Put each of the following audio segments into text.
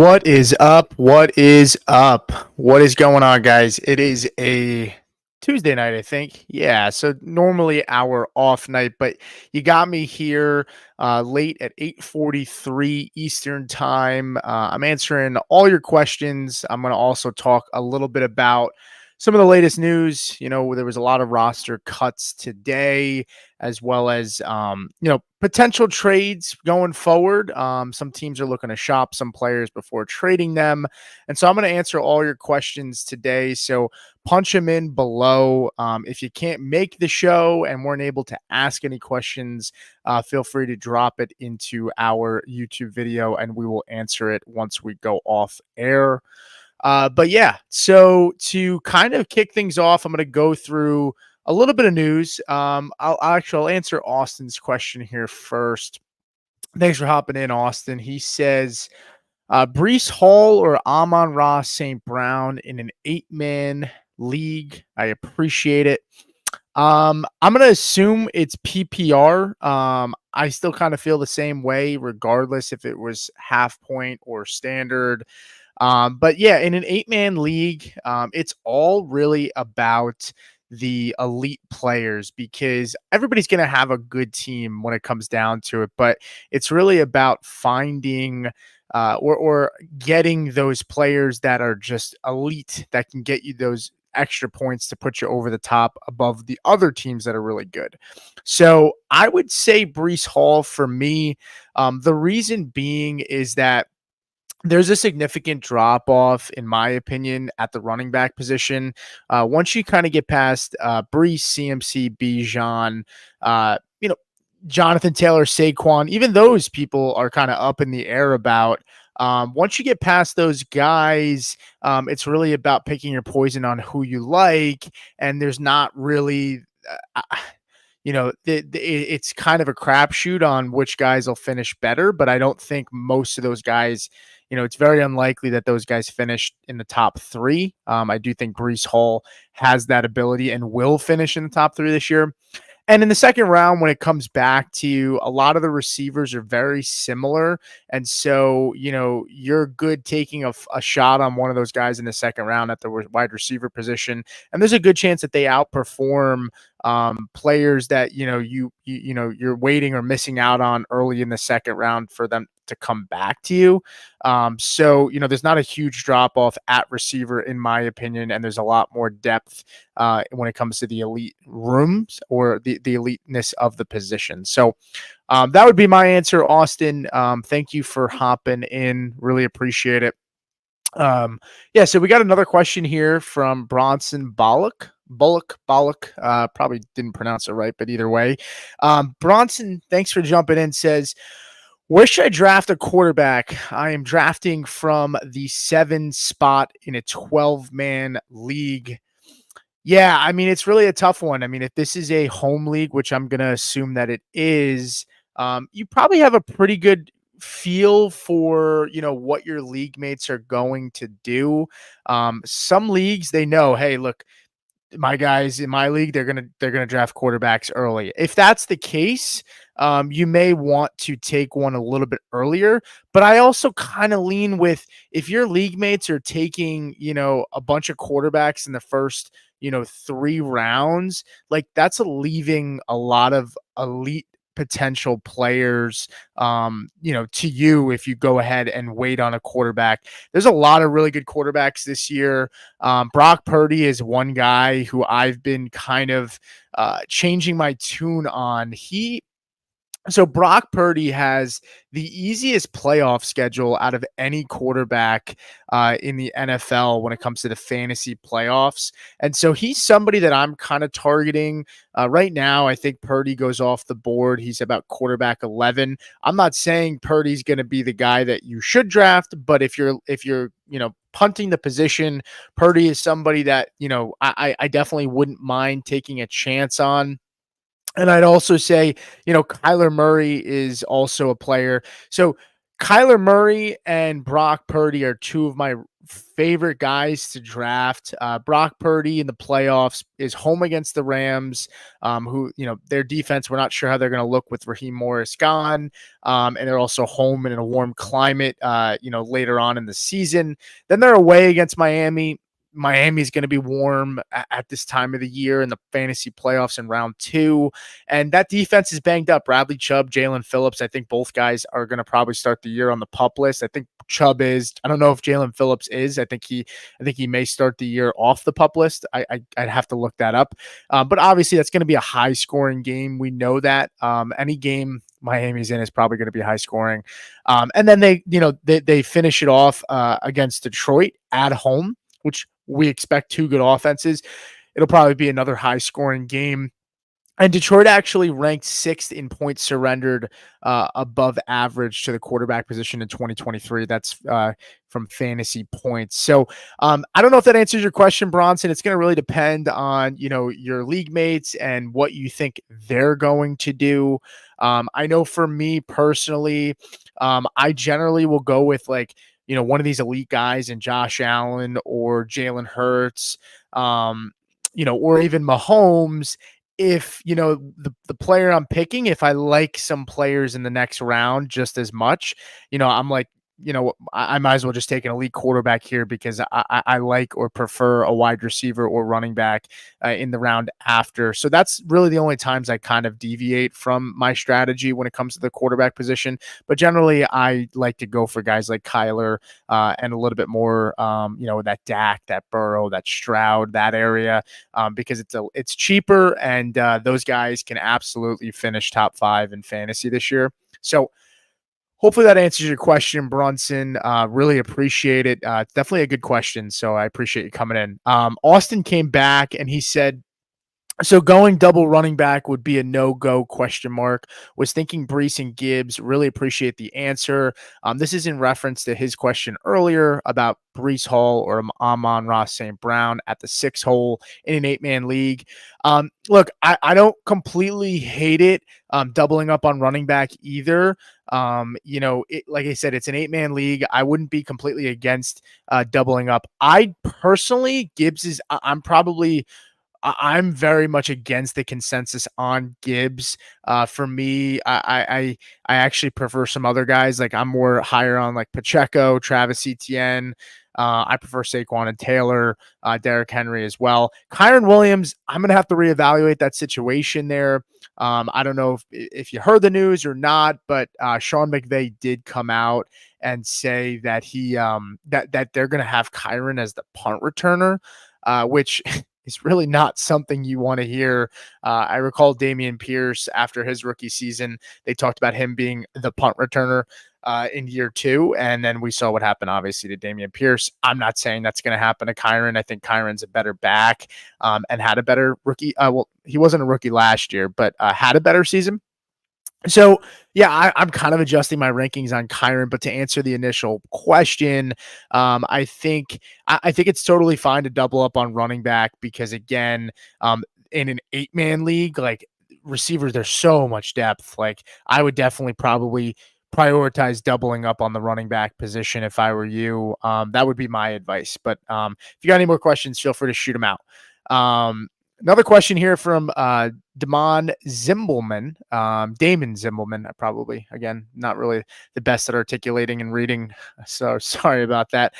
What is up? What is up? What is going on, guys? It is a Tuesday night, I think. Yeah, so normally our off night, but you got me here late at 8:43 Eastern time. I'm answering all your questions. I'm going to also talk a little bit about some of the latest news. There was a lot of roster cuts today, as well as potential trades going forward. Some teams are looking to shop some players before trading them, and so I'm going to answer all your questions today. So punch them in below. If you can't make the show and weren't able to ask any questions, feel free to drop it into our YouTube video, and we will answer it once we go off air. But yeah, so to kind of kick things off, I'm going to go through a little bit of news. I'll answer Austin's question here first. Thanks for hopping in, Austin. He says, Brees Hall or Amon-Ra St. Brown in an 8-man league. I appreciate it. I'm going to assume it's PPR. I still kind of feel the same way, regardless if it was half point or standard. But yeah, in an 8-man league, it's all really about the elite players, because everybody's going to have a good team when it comes down to it. But it's really about finding or getting those players that are just elite, that can get you those extra points to put you over the top above the other teams that are really good. So I would say Brees Hall for me. The reason being is that there's a significant drop off, in my opinion, at the running back position. Once you kind of get past Brees, CMC, Bijan, Jonathan Taylor, Saquon, even those people are kind of up in the air about. Once you get past those guys, it's really about picking your poison on who you like, and there's not really. It's kind of a crapshoot on which guys will finish better, but I don't think most of those guys, it's very unlikely that those guys finish in the top three. I do think Brees Hall has that ability and will finish in the top three this year. And in the second round, when it comes back to, a lot of the receivers are very similar. And so, you're good taking a shot on one of those guys in the second round at the wide receiver position. And there's a good chance that they outperform players that, you're waiting or missing out on early in the second round for them to come back to you. So, there's not a huge drop off at receiver, in my opinion, and there's a lot more depth when it comes to the elite rooms or the eliteness of the position. So that would be my answer, Austin. Thank you for hopping in. Really appreciate it. So we got another question here from Bronson Bullock. Probably didn't pronounce it right, but either way. Bronson, thanks for jumping in, says, where should I draft a quarterback? I am drafting from the 7 spot in a 12-man league. Yeah, I mean, it's really a tough one. I mean, if this is a home league, which I'm going to assume that it is, you probably have a pretty good feel for, what your league mates are going to do. Some leagues, they know, hey, look, my guys in my league, they're gonna draft quarterbacks early. If that's the case, you may want to take one a little bit earlier. But I also kind of lean with, if your league mates are taking, a bunch of quarterbacks in the first, 3 rounds, like, that's leaving a lot of elite potential players to you if you go ahead and wait on a quarterback. There's a lot of really good quarterbacks this year. Brock Purdy is one guy who I've been kind of changing my tune on. So Brock Purdy has the easiest playoff schedule out of any quarterback in the NFL when it comes to the fantasy playoffs. And so he's somebody that I'm kind of targeting right now. I think Purdy goes off the board. He's about quarterback 11. I'm not saying Purdy's going to be the guy that you should draft, but if you're punting the position, Purdy is somebody that, I definitely wouldn't mind taking a chance on. And I'd also say, Kyler Murray is also a player. So Kyler Murray and Brock Purdy are two of my favorite guys to draft. Brock Purdy in the playoffs is home against the Rams, who, their defense, we're not sure how they're going to look with Raheem Morris gone. And they're also home in a warm climate, later on in the season. Then they're away against Miami. Miami's going to be warm at this time of the year in the fantasy playoffs in round 2. And that defense is banged up. Bradley Chubb, Jalen Phillips, I think both guys are going to probably start the year on the PUP list. I think Chubb is. I don't know if Jalen Phillips is. I think he may start the year off the PUP list. I'd have to look that up. But obviously that's going to be a high scoring game. We know that. Any game Miami's in is probably going to be high scoring. And then they finish it off against Detroit at home, which we expect two good offenses. It'll probably be another high scoring game. And Detroit actually ranked 6th in points surrendered, above average to the quarterback position in 2023. That's from Fantasy Points. So I don't know if that answers your question, Bronson. It's going to really depend on, your league mates and what you think they're going to do. I know for me personally, I generally will go with one of these elite guys in Josh Allen or Jalen Hurts, or even Mahomes. If the player I'm picking, if I like some players in the next round just as much, I'm like, I might as well just take an elite quarterback here because I like or prefer a wide receiver or running back in the round after. So that's really the only times I kind of deviate from my strategy when it comes to the quarterback position. But generally, I like to go for guys like Kyler and a little bit more, that Dak, that Burrow, that Stroud, that area, because it's cheaper and those guys can absolutely finish top 5 in fantasy this year. So hopefully that answers your question, Brunson. Really appreciate it. Definitely a good question. So I appreciate you coming in. Austin came back and he said, so going double running back would be a no-go ? Was thinking Brees and Gibbs. Really appreciate the answer. This is in reference to his question earlier about Brees Hall or Amon-Ra St. Brown at the 6 hole in an 8-man league. Look, I don't completely hate it, doubling up on running back either. Like I said, it's an 8-man league. I wouldn't be completely against doubling up. I'm very much against the consensus on Gibbs. For me, I actually prefer some other guys. Like I'm more higher on like Pacheco, Travis Etienne. I prefer Saquon and Taylor, Derrick Henry as well. Kyren Williams, I'm gonna have to reevaluate that situation there. I don't know if you heard the news or not, but Sean McVay did come out and say that that they're gonna have Kyren as the punt returner, which is really not something you want to hear. I recall Dameon Pierce after his rookie season, they talked about him being the punt returner in year 2. And then we saw what happened, obviously, to Dameon Pierce. I'm not saying that's going to happen to Kyren. I think Kyren's a better back and had a better rookie. Well, he wasn't a rookie last year, but had a better season. So, yeah, I'm kind of adjusting my rankings on Kyren, but to answer the initial question, I think it's totally fine to double up on running back because, again, in an 8-man league, like receivers, there's so much depth. Like I would definitely probably prioritize doubling up on the running back position if I were you. That would be my advice. But if you got any more questions, feel free to shoot them out. Another question here from Damon Zimbelman, Damon Zimbelman. I probably, again, not really the best at articulating and reading, so sorry about that.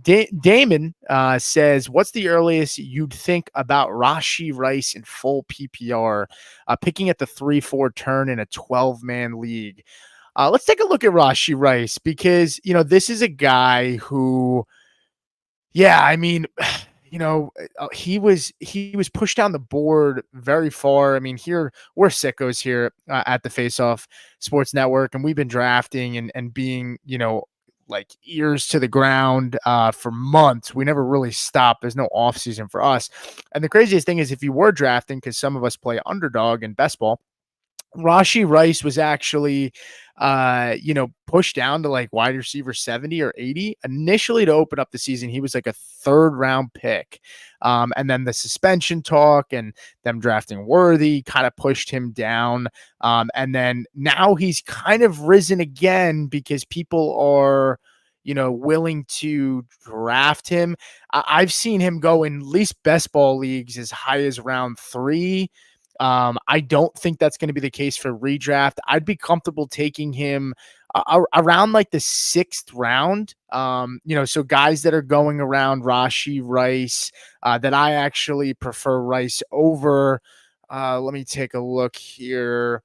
Damon says, what's the earliest you'd think about Rashee Rice in full PPR, picking at the 3-4 turn in a 12-man league? Let's take a look at Rashee Rice because, this is a guy who, yeah, I mean, he was pushed down the board very far. I mean, here we're sickos here at the Face Off Sports Network, and we've been drafting and being, like ears to the ground for months. We never really stopped. There's no off season for us. And the craziest thing is if you were drafting, because some of us play underdog in best ball, Rashee Rice was actually, pushed down to like wide receiver 70 or 80 initially to open up the season. He was like a 3rd round pick. And then the suspension talk and them drafting Worthy kind of pushed him down. And then now he's kind of risen again because people are, willing to draft him. I've seen him go in at least best ball leagues as high as round 3. I don't think that's going to be the case for redraft. I'd be comfortable taking him around like the 6th round. So guys that are going around Rashi Rice, that I actually prefer Rice over. Let me take a look here.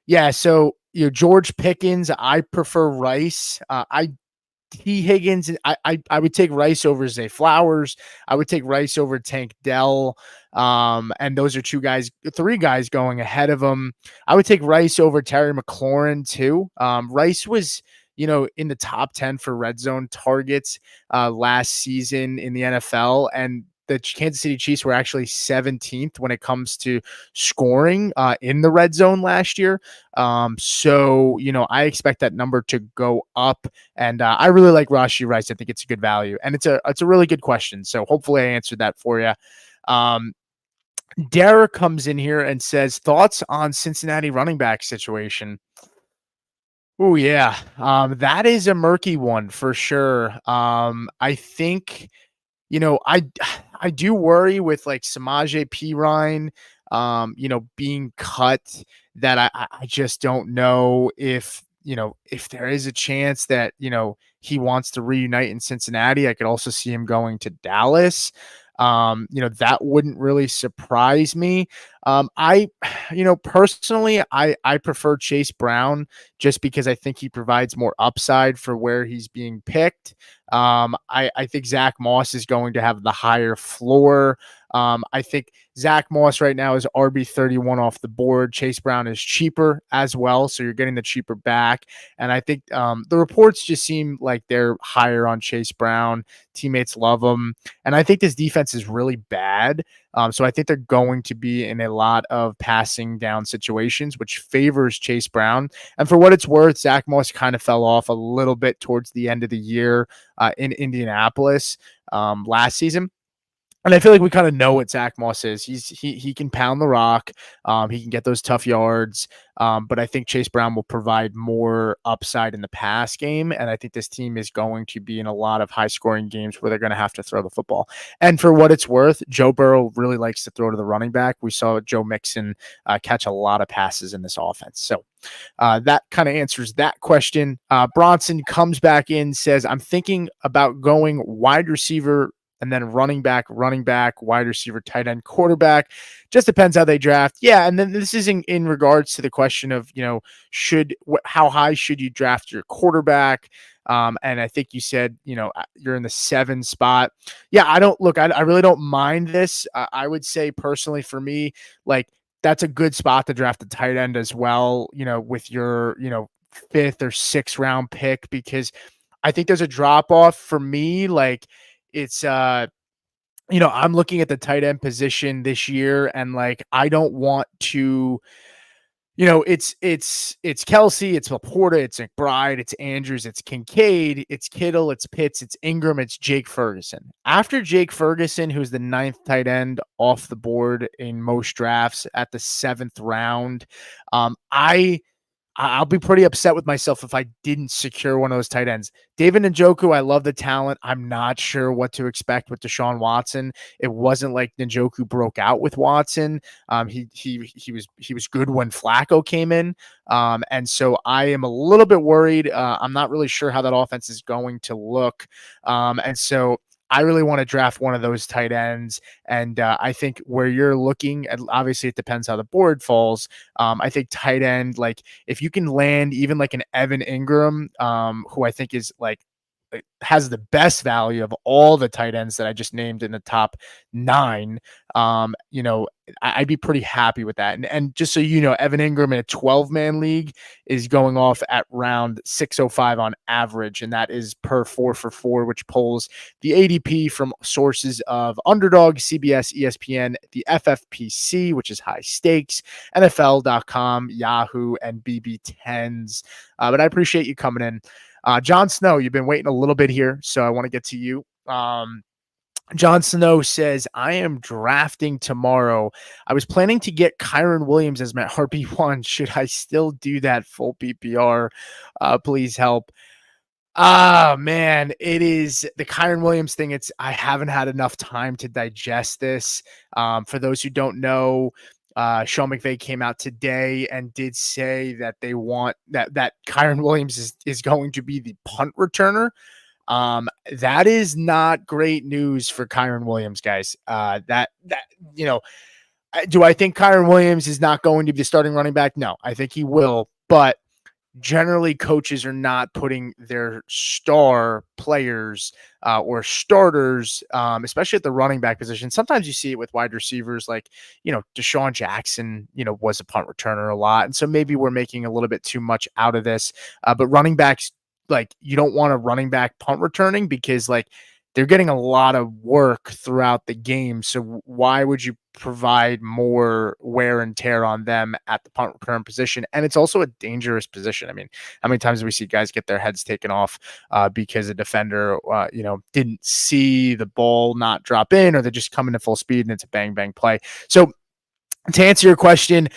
Yeah, so George Pickens, I prefer Rice. I T. Higgins, I would take Rice over Zay Flowers. I would take Rice over Tank Dell. And those are 3 guys going ahead of him. I would take Rice over Terry McLaurin too. Rice was, in the top 10 for red zone targets last season in the NFL, and the Kansas City Chiefs were actually 17th when it comes to scoring in the red zone last year. So I expect that number to go up, and I really like Rashi Rice. I think it's a good value, and it's a really good question. So hopefully I answered that for you. Derek comes in here and says, thoughts on Cincinnati running back situation. Oh yeah, that is a murky one for sure. I think I do worry with like Samaje Perine, being cut, that I just don't know if there is a chance that, he wants to reunite in Cincinnati. I could also see him going to Dallas. That wouldn't really surprise me. I, personally, I prefer Chase Brown just because I think he provides more upside for where he's being picked. I think Zach Moss is going to have the higher floor. I think Zach Moss right now is RB31 off the board. Chase Brown is cheaper as well, so you're getting the cheaper back. And I think the reports just seem like they're higher on Chase Brown. Teammates love him. And I think this defense is really bad. So I think they're going to be in a lot of passing down situations, which favors Chase Brown. And for what it's worth, Zach Moss kind of fell off a little bit towards the end of the year in Indianapolis last season. And I feel like we kind of know what Zach Moss is. He can pound the rock. He can get those tough yards. But I think Chase Brown will provide more upside in the pass game. And I think this team is going to be in a lot of high scoring games where they're going to have to throw the football. And for what it's worth, Joe Burrow really likes to throw to the running back. We saw Joe Mixon catch a lot of passes in this offense. So that kind of answers that question. Bronson comes back in, says, I'm thinking about going wide receiver and then running back, wide receiver, tight end, quarterback. Just depends how they draft. Yeah, and then this is in regards to the question of, how high should you draft your quarterback? And I think you said, you're in the 7 spot. Yeah, I really don't mind this. I would say personally for me, like, that's a good spot to draft a tight end as well, with your, 5th or 6th round pick, because I think there's a drop off for me. Like, it's I'm looking at the tight end position this year, and like I don't want to, it's Kelsey, it's Laporta, it's McBride, it's Andrews, it's Kincaid, it's Kittle, it's Pitts, it's Ingram, it's Jake Ferguson. After Jake Ferguson, who's the 9th tight end off the board in most drafts at the 7th round, I'll be pretty upset with myself if I didn't secure one of those tight ends. David Njoku, I love the talent. I'm not sure what to expect with Deshaun Watson. It wasn't like Njoku broke out with Watson. He was good when Flacco came in. And so I am a little bit worried. I'm not really sure how that offense is going to look. And so I really want to draft one of those tight ends. And I think where you're looking at, obviously it depends how the board falls. I think tight end, like if you can land even like an Evan Ingram, who I think is like has the best value of all the tight ends that I just named in the top 9, I'd be pretty happy with that. And just so you know, Evan Ingram in a 12-man league is going off at round 605 on average, and that is per 4for4, which pulls the ADP from sources of Underdog, CBS, ESPN, the FFPC, which is high stakes, NFL.com, Yahoo, and BB10s. But I appreciate you coming in. John Snow, you've been waiting a little bit here, so I want to get to you. John Snow says, I am drafting tomorrow. I was planning to get Kyron Williams as my RB1. Should I still do that full PPR? Please help. Ah, man, it is the Kyron Williams thing. I haven't had enough time to digest this. For those who don't know, Sean McVay came out today and did say that they want that Kyron Williams is going to be the punt returner. That is not great news for Kyron Williams, guys. That you know, do I think Kyron Williams is not going to be the starting running back? No, I think he will, but generally coaches are not putting their star players or starters, especially at the running back position. Sometimes you see it with wide receivers like, Deshaun Jackson, was a punt returner a lot. And so maybe we're making a little bit too much out of this. But running backs, like, you don't want a running back punt returning because, like, they're getting a lot of work throughout the game. So why would you provide more wear and tear on them at the punt return position? And it's also a dangerous position. I mean, how many times do we see guys get their heads taken off because a defender, didn't see the ball not drop in, or they're just coming at full speed and it's a bang bang play. So to answer your question,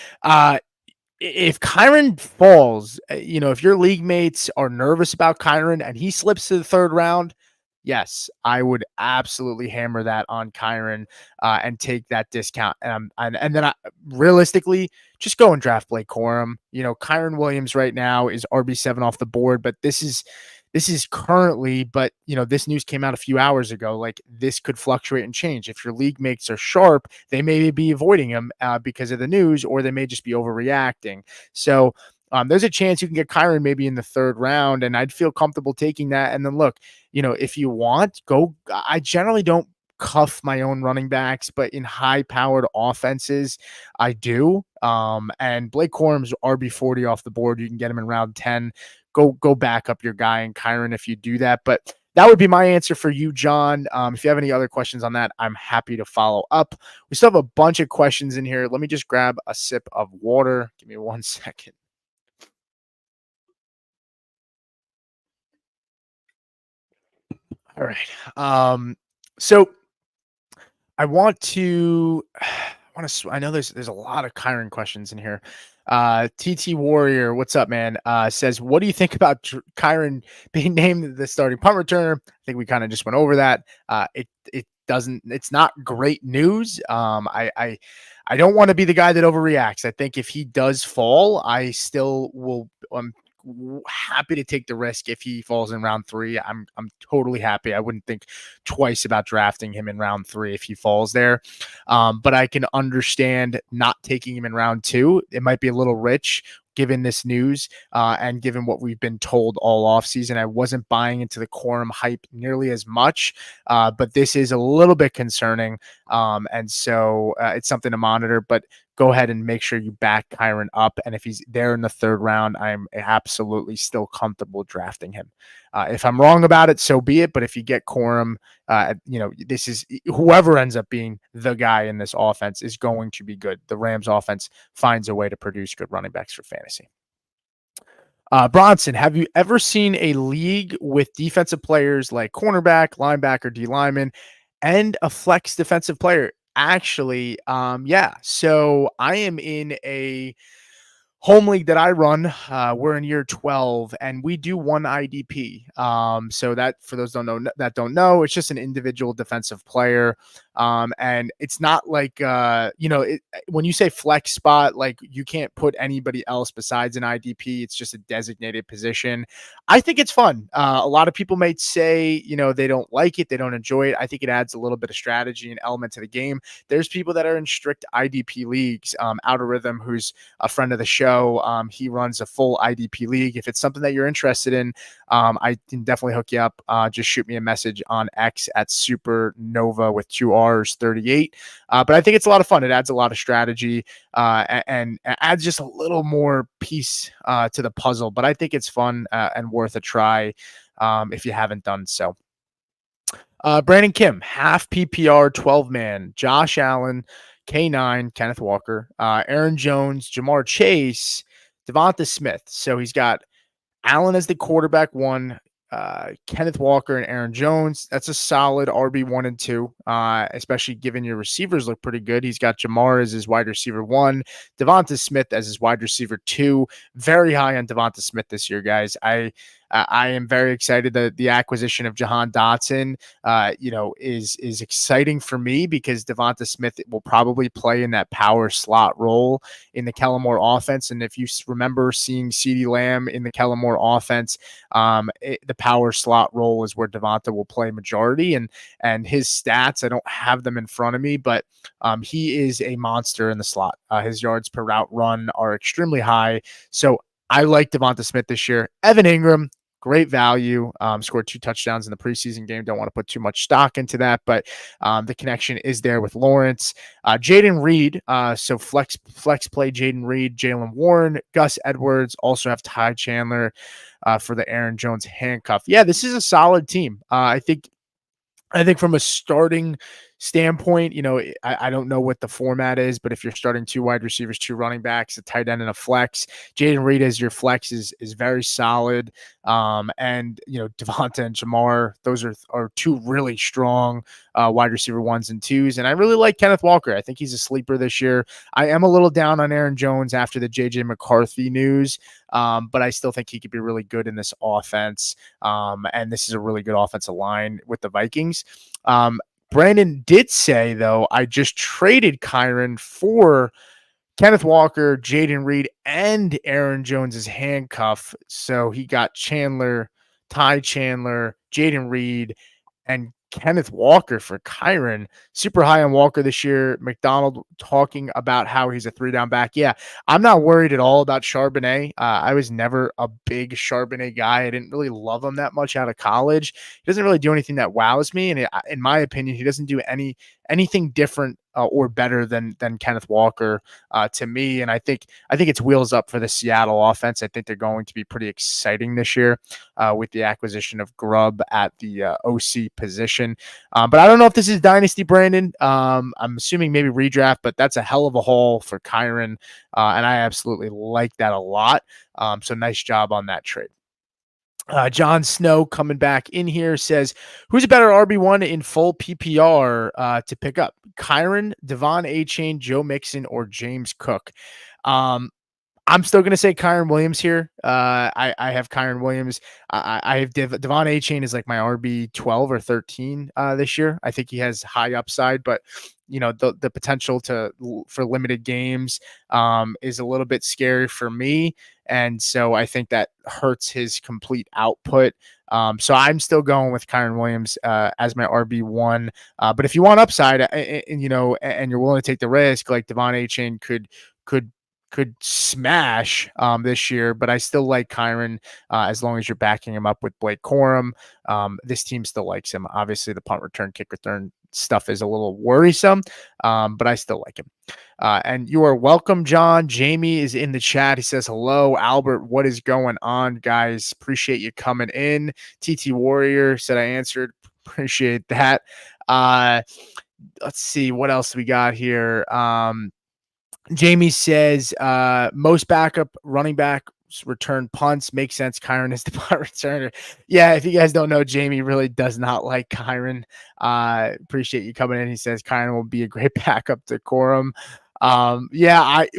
if Kyron falls, if your league mates are nervous about Kyron and he slips to the third round, yes, I would absolutely hammer that on Kyron and take that discount. And then realistically, just go and draft Blake Corum. Kyron Williams right now is RB7 off the board, but this is currently, but this news came out a few hours ago. Like, this could fluctuate and change. If your league mates are sharp, they may be avoiding him because of the news, or they may just be overreacting. So there's a chance you can get Kyron maybe in the third round, and I'd feel comfortable taking that. And then look, if you want, go. I generally don't cuff my own running backs, but in high powered offenses, I do. And Blake Corum's RB40 off the board. You can get him in round 10. Go back up your guy in Kyron if you do that. But that would be my answer for you, John. If you have any other questions on that, I'm happy to follow up. We still have a bunch of questions in here. Let me just grab a sip of water. Give me 1 second. All right. So I want to I know there's a lot of Kyron questions in here. TT Warrior, what's up, man? Says, what do you think about Kyron being named the starting punt returner? I think we kind of just went over that. It's not great news. I don't want to be the guy that overreacts. I think if he does fall, I still will. Happy to take the risk if he falls in round 3. I'm totally happy. I wouldn't think twice about drafting him in round 3 if he falls there. But I can understand not taking him in round 2. It might be a little rich given this news and given what we've been told all offseason. I wasn't buying into the Corum hype nearly as much, but this is a little bit concerning. And so it's something to monitor, but go ahead and make sure you back Kyron up. And if he's there in the third round, I'm absolutely still comfortable drafting him. If I'm wrong about it, so be it. But if you get Corum, this is whoever ends up being the guy in this offense is going to be good. The Rams offense finds a way to produce good running backs for fantasy. Bronson, have you ever seen a league with defensive players like cornerback, linebacker, D lineman, and a flex defensive player? Actually, yeah. So I am in a home league that I run. We're in year 12 and we do one IDP. So that, for those don't know, it's just an individual defensive player. And it's not like, when you say flex spot, like, you can't put anybody else besides an IDP. It's just a designated position. I think it's fun. A lot of people might say, they don't like it. They don't enjoy it. I think it adds a little bit of strategy and element to the game. There's people that are in strict IDP leagues. Outer Rhythm, who's a friend of the show, he runs a full IDP league. If it's something that you're interested in, I can definitely hook you up. Just shoot me a message on X at Supernova with 2 R's 38. But I think it's a lot of fun. It adds a lot of strategy and adds just a little more piece to the puzzle. But I think it's fun and worth a try if you haven't done so. Brandon Kim, half PPR, 12-man, Josh Allen, K9, Kenneth Walker, Aaron Jones, Jamar Chase, Devonta Smith. So he's got Allen as the quarterback 1, Kenneth Walker and Aaron Jones. That's a solid RB1 and 2, especially given your receivers look pretty good. He's got Jamar as his wide receiver 1, Devonta Smith as his wide receiver 2. Very high on Devonta Smith this year, guys. I am very excited that the acquisition of Jahan Dotson, is exciting for me because Devonta Smith will probably play in that power slot role in the Kellen Moore offense. And if you remember seeing CeeDee Lamb in the Kellen Moore offense, the power slot role is where Devonta will play majority. And his stats, I don't have them in front of me, but he is a monster in the slot. His yards per route run are extremely high. So I like Devonta Smith this year. Evan Ingram, great value. Scored 2 touchdowns in the preseason game. Don't want to put too much stock into that, but the connection is there with Lawrence. Jaden Reed. So flex play Jaden Reed, Jalen Warren, Gus Edwards. Also have Ty Chandler for the Aaron Jones handcuff. Yeah, this is a solid team. I think from a starting standpoint, I don't know what the format is, but if you're starting 2 wide receivers, 2 running backs, a tight end, and a flex, Jaden Reed as your flex is very solid. And Devonta and Jamar, those are 2 really strong wide receiver 1s and 2s. And I really like Kenneth Walker. I think he's a sleeper this year. I am a little down on Aaron Jones after the JJ McCarthy news, but I still think he could be really good in this offense. And this is a really good offensive line with the Vikings. Brandon did say, though, I just traded Kyren for Kenneth Walker, Jaden Reed, and Aaron Jones's handcuff. So he got Ty Chandler, Jaden Reed, and Kenneth Walker for Kyren. Super high on Walker this year. McDonald talking about how he's a 3-down back. Yeah, I'm not worried at all about Charbonnet. I was never a big Charbonnet guy. I didn't really love him that much out of college. He doesn't really do anything that wows me. And in my opinion, he doesn't do anything different or better than Kenneth Walker to me. And I think it's wheels up for the Seattle offense. I think they're going to be pretty exciting this year with the acquisition of Grubb at the OC position. But I don't know if this is dynasty, Brandon. I'm assuming maybe redraft, but that's a hell of a haul for Kyren. And I absolutely like that a lot. So nice job on that trade. John Snow coming back in here says, who's a better RB1 in full PPR to pick up? Kyren, Devon Achane, Joe Mixon, or James Cook? I'm still going to say Kyren Williams here. I have Kyren Williams. I have Devon Achane is like my RB 12 or 13 this year. I think he has high upside, but the potential for limited games is a little bit scary for me. And so I think that hurts his complete output. So I'm still going with Kyren Williams as my RB1. But if you want upside and you're willing to take the risk, like Devon Achane could smash this year, but I still like Kyren as long as you're backing him up with Blake Corum. This team still likes him. Obviously, the punt return, kick return stuff is a little worrisome, but I still like him. And you are welcome, John. Jamie is in the chat. He says, hello, Albert. What is going on, guys? Appreciate you coming in. TT Warrior said I answered. Appreciate that. Let's see. What else we got here? Jamie says, most backup running back return punts. Makes sense. Kyren is the punt returner. Yeah, if you guys don't know, Jamie really does not like Kyren. Appreciate you coming in. He says Kyren will be a great backup to Corum.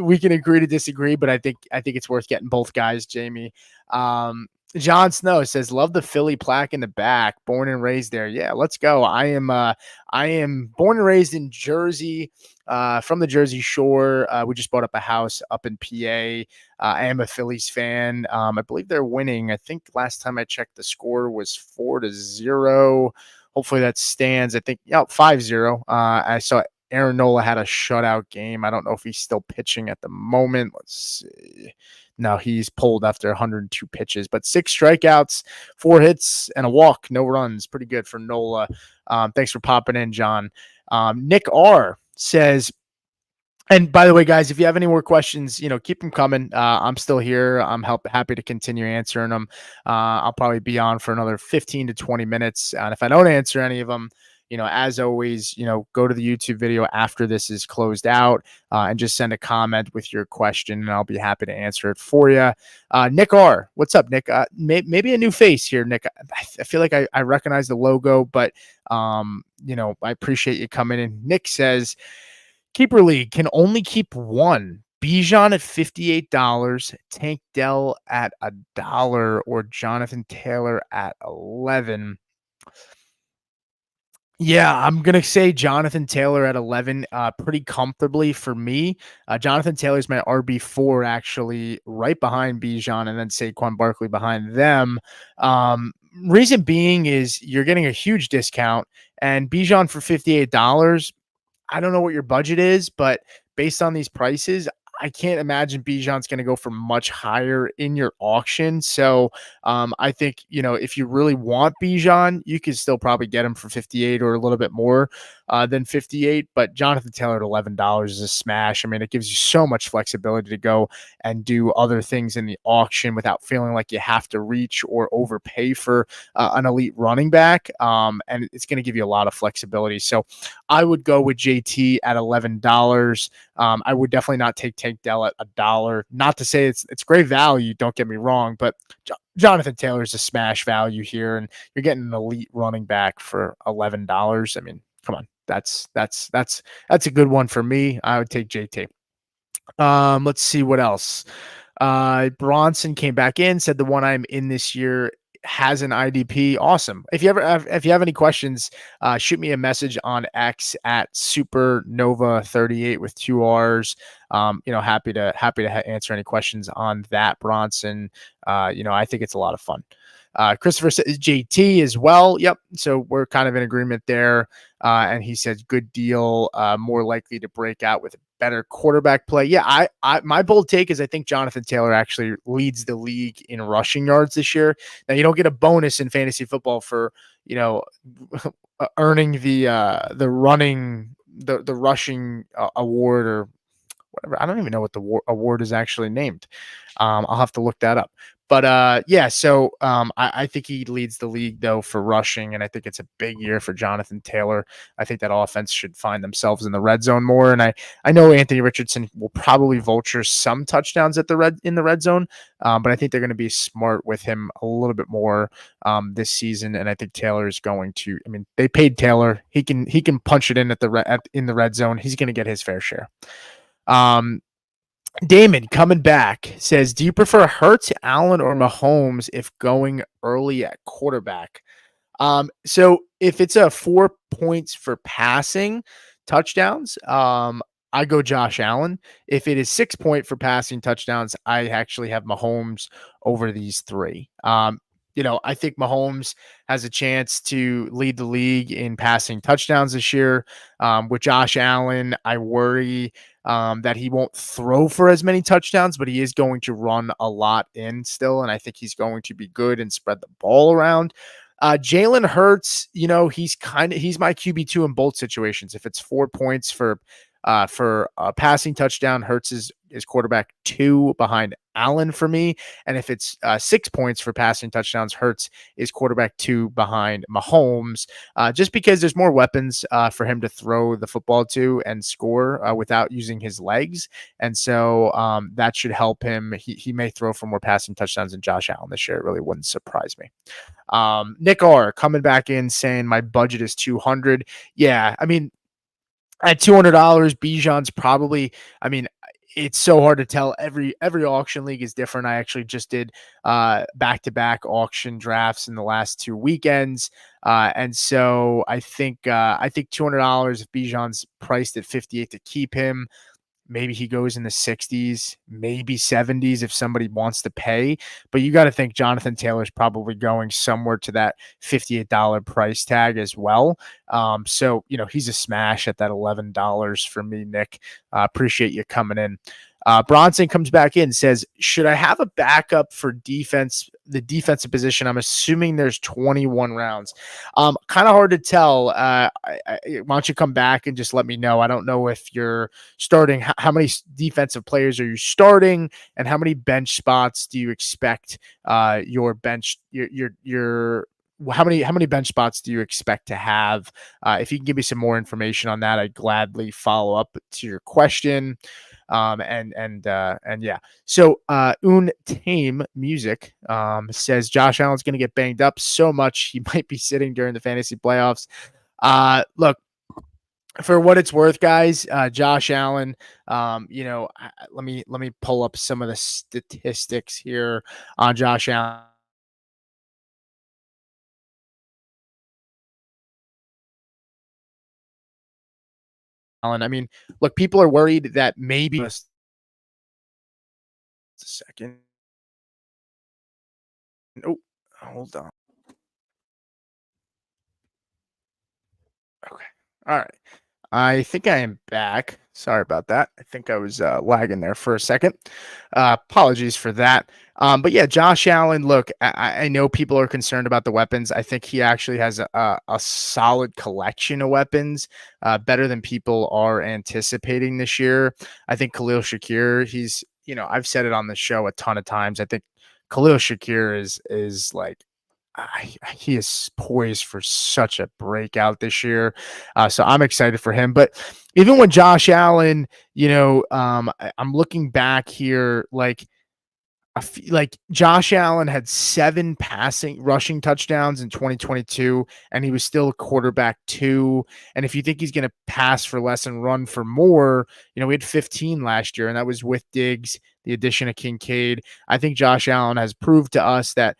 We can agree to disagree, but I think it's worth getting both guys, Jamie. John Snow says, love the Philly plaque in the back. Born and raised there. Yeah, let's go. I am born and raised in Jersey, from the Jersey Shore. We just bought up a house up in PA. I am a Phillies fan. I believe they're winning. I think last time I checked, the score was 4-0. Hopefully that stands. I think 5-0. I saw Aaron Nola had a shutout game. I don't know if he's still pitching at the moment. Let's see. No, he's pulled after 102 pitches, but 6 strikeouts, 4 hits, and a walk, no runs. Pretty good for Nola. Thanks for popping in, John. Nick R says, and by the way, guys, if you have any more questions, keep them coming. I'm still here. I'm happy to continue answering them. I'll probably be on for another 15 to 20 minutes. And if I don't answer any of them, as always, go to the YouTube video after this is closed out and just send a comment with your question, and I'll be happy to answer it for you. Nick R, what's up, Nick? Maybe a new face here, Nick. I feel like I recognize the logo, but I appreciate you coming in. Nick says, Keeper League can only keep one. Bijan at $58, Tank Dell at $1, or Jonathan Taylor at 11. Yeah, I'm gonna say Jonathan Taylor at 11, pretty comfortably for me. Jonathan Taylor's my RB4 actually, right behind Bijan, and then Saquon Barkley behind them. Um, Reason being is you're getting a huge discount, and Bijan for $58. I don't know what your budget is, but based on these prices, I can't imagine Bijan's going to go for much higher in your auction. So I think, if you really want Bijan, you can still probably get him for 58 or a little bit more than 58. But Jonathan Taylor at $11 is a smash. I mean, it gives you so much flexibility to go and do other things in the auction without feeling like you have to reach or overpay for an elite running back. And it's going to give you a lot of flexibility. So I would go with JT at $11. I would definitely not take Tank Dell at $1. Not to say it's great value, don't get me wrong, but Jonathan Taylor's a smash value here, and you're getting an elite running back for $11. I mean, come on, that's a good one for me. I would take JT. Let's see what else. Bronson came back in, said the one I'm in this year has an IDP. Awesome. If you have any questions, shoot me a message on X at supernova38 with 2 R's. Happy to answer any questions on that, Bronson. I think it's a lot of fun. Christopher says JT as well. Yep. So we're kind of in agreement there. And he says good deal, more likely to break out with better quarterback play. Yeah, my bold take is I think Jonathan Taylor actually leads the league in rushing yards this year. Now you don't get a bonus in fantasy football for earning the rushing award or whatever. I don't even know what the award is actually named. I'll have to look that up. But yeah, so I think he leads the league though for rushing, and I think it's a big year for Jonathan Taylor. I think that offense should find themselves in the red zone more, and I know Anthony Richardson will probably vulture some touchdowns in the red zone, but I think they're going to be smart with him a little bit more this season, and I think Taylor is going to. I mean, they paid Taylor; he can punch it in in the red zone. He's going to get his fair share. Damon coming back says, do you prefer Hurts, Allen, or Mahomes if going early at quarterback? So if it's a 4 points for passing touchdowns, I go Josh Allen. If it is 6 point for passing touchdowns, I actually have Mahomes over these three. I think Mahomes has a chance to lead the league in passing touchdowns this year. With Josh Allen, I worry that he won't throw for as many touchdowns, but he is going to run a lot in still, and I think he's going to be good and spread the ball around. Jalen Hurts, he's my QB2 in both situations. If it's 4 points for a passing touchdown, Hurts is quarterback 2 behind Allen for me. And if it's 6 points for passing touchdowns, Hurts is quarterback 2 behind Mahomes, just because there's more weapons for him to throw the football to and score without using his legs. And so that should help him. He may throw for more passing touchdowns than Josh Allen this year. It really wouldn't surprise me. Nick R coming back in saying my budget is 200. Yeah, I mean, at $200, Bijan's probably, I mean, it's so hard to tell. Every auction league is different. I actually just did back-to-back auction drafts in the last 2 weekends. And so I think $200 if Bijan's priced at 58 to keep him. Maybe he goes in the 60s, maybe 70s if somebody wants to pay. But you got to think Jonathan Taylor's probably going somewhere to that $58 price tag as well. So, he's a smash at that $11 for me, Nick. Appreciate you coming in. Bronson comes back in, says, should I have a backup for the defensive position? I'm assuming there's 21 rounds. Kind of hard to tell. Why don't you come back and just let me know? I don't know if you're starting. How many defensive players are you starting, and how many bench spots do you expect your bench your how many bench spots do you expect to have? If you can give me some more information on that, I'd gladly follow up to your question. And yeah. So Tame Music says Josh Allen's going to get banged up so much he might be sitting during the fantasy playoffs. Look, For what it's worth, guys, Josh Allen, let me pull up some of the statistics here on Josh Allen. I mean, look, people are worried that maybe just a second. Oh, hold on. Okay. All right. I think I am back. Sorry about that. I think I was lagging there for a second. Apologies for that. But yeah, Josh Allen. Look, I know people are concerned about the weapons. I think he actually has a solid collection of weapons, better than people are anticipating this year. I think Khalil Shakir. I've said it on the show a ton of times. I think Khalil Shakir is like he is poised for such a breakout this year. So I'm excited for him. But even when Josh Allen, I'm looking back here, like Josh Allen had 7 rushing touchdowns in 2022, and he was still a quarterback 2. And if you think he's going to pass for less and run for more, we had 15 last year, and that was with Diggs, the addition of Kincaid. I think Josh Allen has proved to us that,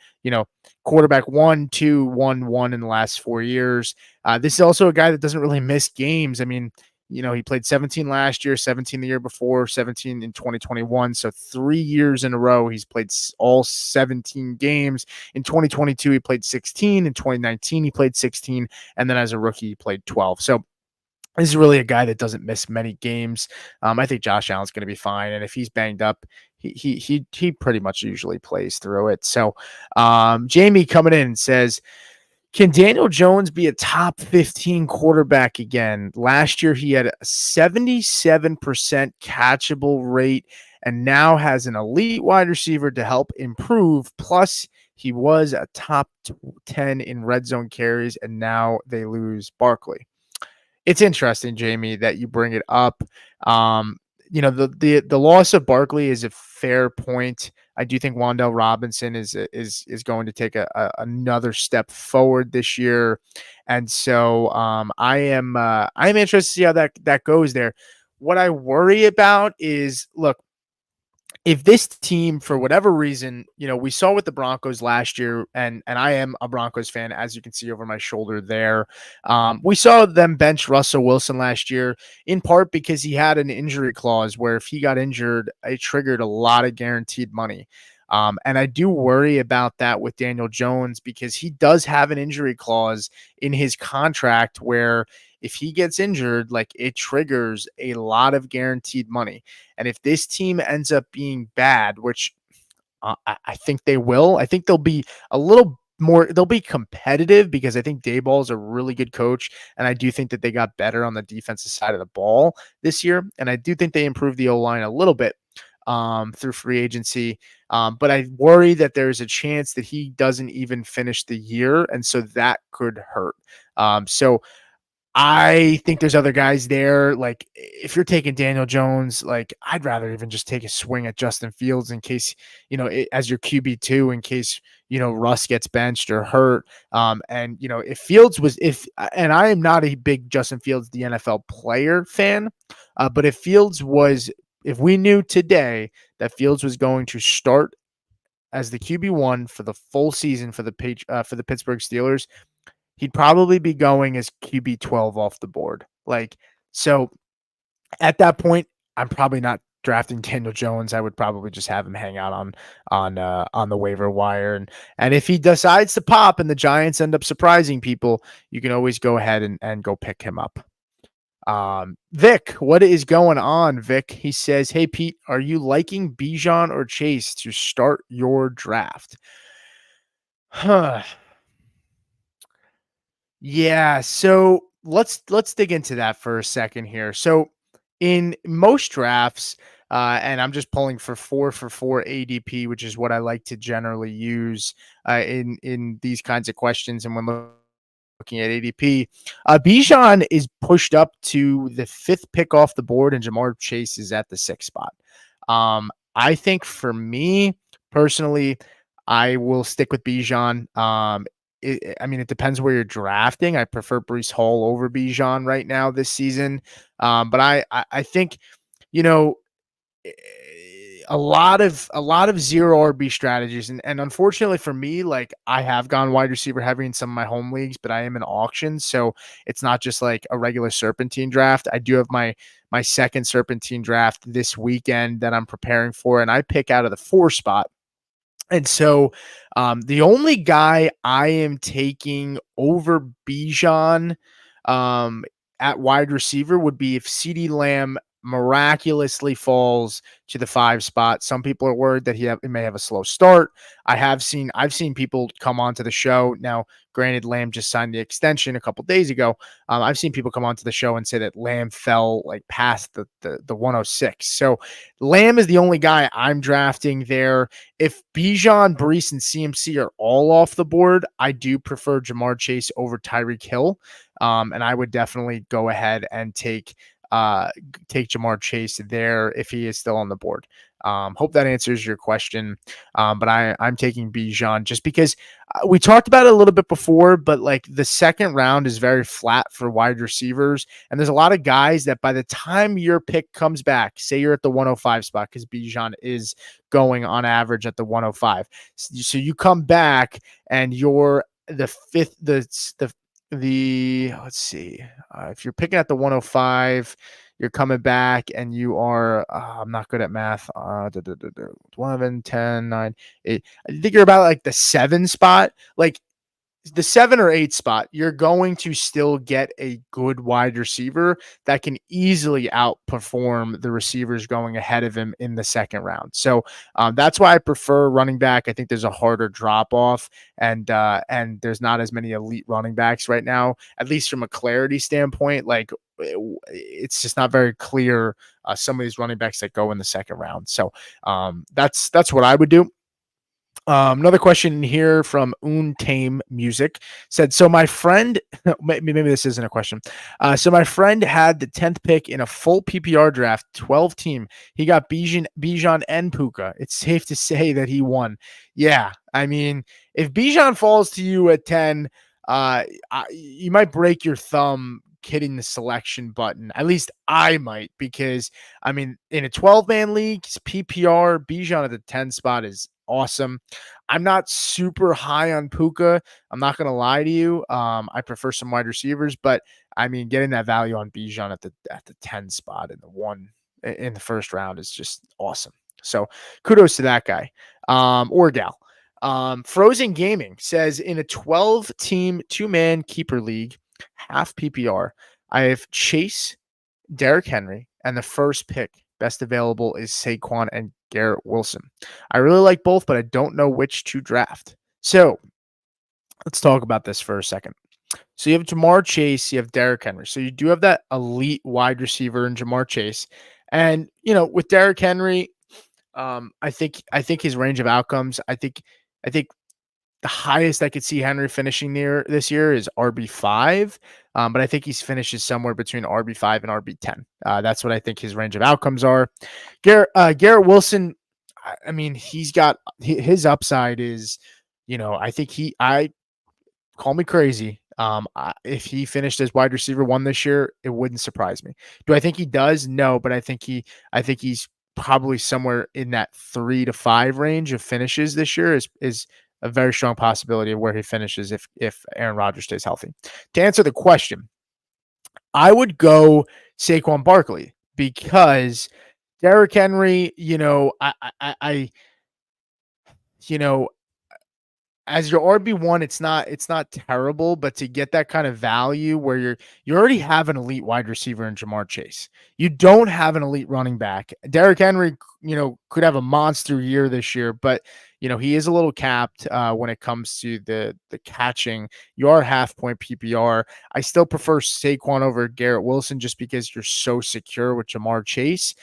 quarterback 1, 2, 1, 1 in the last 4 years. This is also a guy that doesn't really miss games. I mean, he played 17 last year, 17 the year before, 17 in 2021. So 3 years in a row, he's played all 17 games. In 2022, he played 16. In 2019, he played 16. And then as a rookie, he played 12. So this is really a guy that doesn't miss many games. I think Josh Allen's going to be fine. And if he's banged up, he pretty much usually plays through it. So Jamie coming in says, can Daniel Jones be a top 15 quarterback again? Last year, he had a 77% catchable rate and now has an elite wide receiver to help improve. Plus, he was a top 10 in red zone carries, and now they lose Barkley. It's interesting, Jamie, that you bring it up. Um, the loss of Barkley is a fair point. I do think Wan'Dale Robinson is going to take another step forward this year, and so I'm interested to see how that goes there. What I worry about is, look, if this team, for whatever reason, we saw with the Broncos last year, and I am a Broncos fan, as you can see over my shoulder there. We saw them bench Russell Wilson last year, in part because he had an injury clause where if he got injured, it triggered a lot of guaranteed money. And I do worry about that with Daniel Jones because he does have an injury clause in his contract where if he gets injured, like it triggers a lot of guaranteed money. And if this team ends up being bad, which I think they will, I think they'll be a little more, they'll be competitive because I think Dayball's a really good coach. And I do think that they got better on the defensive side of the ball this year. And I do think they improved the O line a little bit through free agency. But I worry that there's a chance that he doesn't even finish the year. And so that could hurt. So I think there's other guys there. Like if you're taking Daniel Jones, like I'd rather even just take a swing at Justin Fields in case, as your QB2 in case, Russ gets benched or hurt. And if Fields was and I am not a big Justin Fields, the NFL player fan, but if we knew today that Fields was going to start as the QB1 for the full season for the Pittsburgh Steelers, he'd probably be going as QB 12 off the board. So at that point, I'm probably not drafting Daniel Jones. I would probably just have him hang out on the waiver wire. And if he decides to pop and the Giants end up surprising people, you can always go ahead and go pick him up. Vic, what is going on, Vic? He says, hey, Pete, are you liking Bijan or Chase to start your draft? Huh. Yeah, so let's dig into that for a second here. So in most drafts, and I'm just pulling for 4 for 4 ADP, which is what I like to generally use in these kinds of questions. And when looking at ADP, Bijan is pushed up to the 5th pick off the board, and Jamar Chase is at the 6th spot. I think for me personally, I will stick with Bijan. I mean, it depends where you're drafting. I prefer Breece Hall over Bijan right now this season. But I think, you know, eh, a lot of zero RB strategies, and unfortunately for me, like I have gone wide receiver heavy in some of my home leagues, but I am in auctions, so it's not just like a regular serpentine draft. I do have my second serpentine draft this weekend that I'm preparing for, and I pick out of the 4 spot. And so, the only guy I am taking over Bijan, um, at wide receiver would be if CeeDee Lamb miraculously falls to the 5 spot. Some people are worried that he may have a slow start. I've seen people come onto the show. Now, granted, Lamb just signed the extension a couple days ago. I've seen people come onto the show and say that Lamb fell like past the 106. So Lamb is the only guy I'm drafting there. If Bijan, Breece, and CMC are all off the board, I do prefer Jamar Chase over Tyreek Hill. And I would definitely go ahead and take Jamar Chase there if he is still on the board. Hope that answers your question. But I'm taking Bijan just because we talked about it a little bit before, but like the second round is very flat for wide receivers. And there's a lot of guys that by the time your pick comes back, say you're at the 105 spot, because Bijan is going on average at the 105. So you come back and you're the fifth, the let's see, if you're picking at the 105, you're coming back and you are, I'm not good at math, 11, 10, 9, 8. I think you're about like the 7 spot. Like the 7 or 8 spot, you're going to still get a good wide receiver that can easily outperform the receivers going ahead of him in the second round. So that's why I prefer running back. I think there's a harder drop off, and there's not as many elite running backs right now, at least from a clarity standpoint. Like it's just not very clear some of these running backs that go in the second round. So that's what I would do. Another question here from Untame Music said, so my friend, maybe this isn't a question. So my friend had the 10th pick in a full PPR draft, 12 team. He got Bijan and Puka. It's safe to say that he won. Yeah. I mean, if Bijan falls to you at 10, you might break your thumb hitting the selection button. At least I might, because I mean, in a 12-man league, PPR, Bijan at the 10 spot is awesome. I'm not super high on Puka. I'm not going to lie to you. I prefer some wide receivers, but I mean, getting that value on Bijan at the 10 spot in the first round is just awesome. So kudos to that guy, or gal. Frozen Gaming says, in a 12-team 2-man keeper league, half PPR, I have Chase, Derrick Henry, and the first pick. Best available is Saquon and Garrett Wilson. I really like both, but I don't know which to draft. So let's talk about this for a second. So you have Jamar Chase, you have Derrick Henry. So you do have that elite wide receiver in Jamar Chase. And, you know, with Derrick Henry, I think his range of outcomes, I think the highest I could see Henry finishing near this year is RB5, but I think he finishes somewhere between RB5 and RB10. That's what I think his range of outcomes are. Garrett Wilson, I mean, he's got his upside is, you know, I call me crazy. If he finished as wide receiver 1 this year, it wouldn't surprise me. Do I think he does? No, but I think he's probably somewhere in that 3 to 5 range of finishes this year is a very strong possibility of where he finishes if Aaron Rodgers stays healthy. To answer the question, I would go Saquon Barkley, because Derrick Henry, you know, you know, as your RB1, it's not terrible, but to get that kind of value where you already have an elite wide receiver in Jamar Chase. You don't have an elite running back. Derrick Henry, you know, could have a monster year this year, but you know, he is a little capped when it comes to the catching. You are half point PPR. I still prefer Saquon over Garrett Wilson just because you're so secure with Jamar Chase.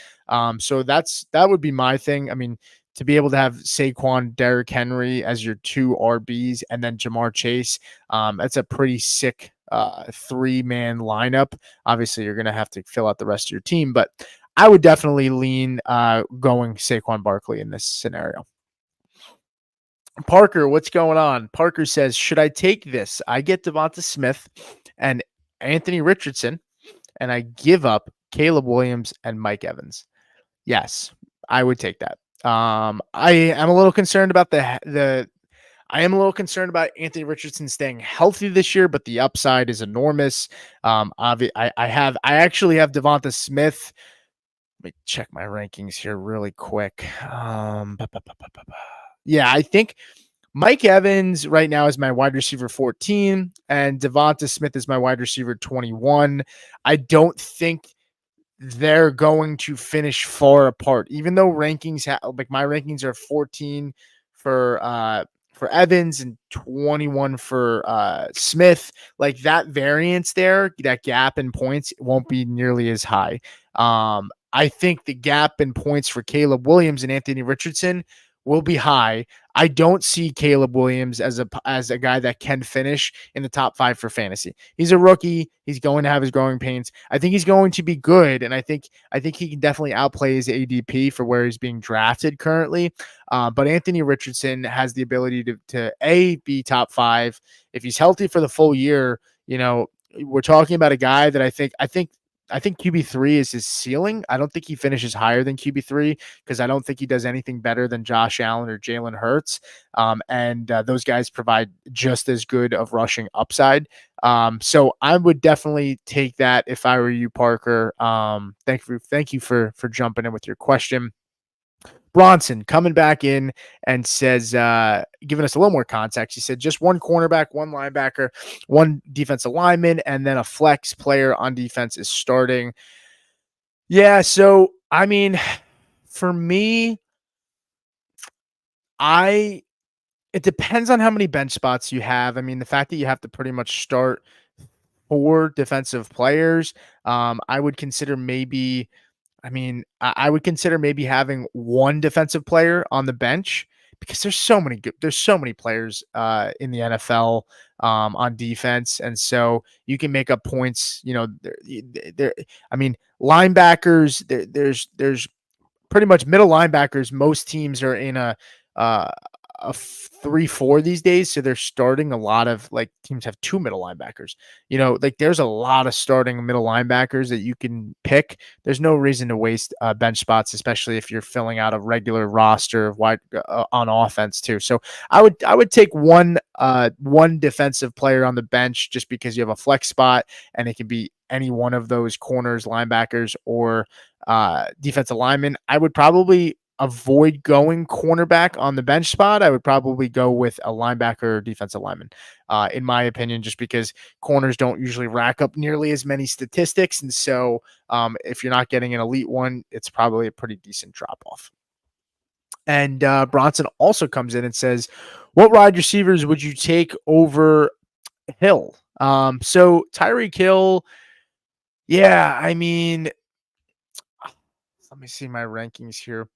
So that would be my thing. I mean, to be able to have Saquon, Derrick Henry as your 2 RBs, and then Jamar Chase, that's a pretty sick 3-man lineup. Obviously, you're going to have to fill out the rest of your team, but I would definitely lean going Saquon Barkley in this scenario. Parker, what's going on? Parker says, should I take this? I get Devonta Smith and Anthony Richardson, and I give up Caleb Williams and Mike Evans. Yes, I would take that. I am a little concerned about I am a little concerned about Anthony Richardson staying healthy this year, but the upside is enormous. I actually have Devonta Smith. Let me check my rankings here really quick. Yeah, I think Mike Evans right now is my wide receiver 14, and Devonta Smith is my wide receiver 21. I don't think they're going to finish far apart, even though like my rankings are 14 for Evans and 21 for Smith. Like that variance there, that gap in points won't be nearly as high. I think the gap in points for Caleb Williams and Anthony Richardson will be high. I don't see Caleb Williams as a guy that can finish in the top 5 for fantasy. He's a rookie. He's going to have his growing pains. I think he's going to be good, and I think he can definitely outplay his ADP for where he's being drafted currently. But Anthony Richardson has the ability to be top 5 if he's healthy for the full year. We're talking about a guy that I think QB3 is his ceiling. I don't think he finishes higher than QB3 because I don't think he does anything better than Josh Allen or Jalen Hurts. And those guys provide just as good of rushing upside. So I would definitely take that if I were you, Parker. Thank you for jumping in with your question. Bronson coming back in and says, giving us a little more context. He said just one cornerback, one linebacker, one defensive lineman, and then a flex player on defense is starting. Yeah. So, I mean, for me, it depends on how many bench spots you have. I mean, the fact that you have to pretty much start 4 defensive players, I would consider maybe I would consider maybe having one defensive player on the bench because there's so many players in the NFL on defense, and so you can make up points. I mean, linebackers. There's pretty much middle linebackers. Most teams are in uh, a 3-4 these days, so they're starting a lot of like teams have 2 middle linebackers. Like there's a lot of starting middle linebackers that you can pick. There's no reason to waste bench spots, especially if you're filling out a regular roster of wide on offense too. So I would take one defensive player on the bench just because you have a flex spot and it can be any one of those corners, linebackers, or defensive linemen. I would probably avoid going cornerback on the bench spot. I would probably go with a linebacker or defensive lineman, in my opinion, just because corners don't usually rack up nearly as many statistics. And so if you're not getting an elite one, it's probably a pretty decent drop off. And Bronson also comes in and says, what wide receivers would you take over Hill? So Tyreek Hill, yeah, I mean, let me see my rankings here.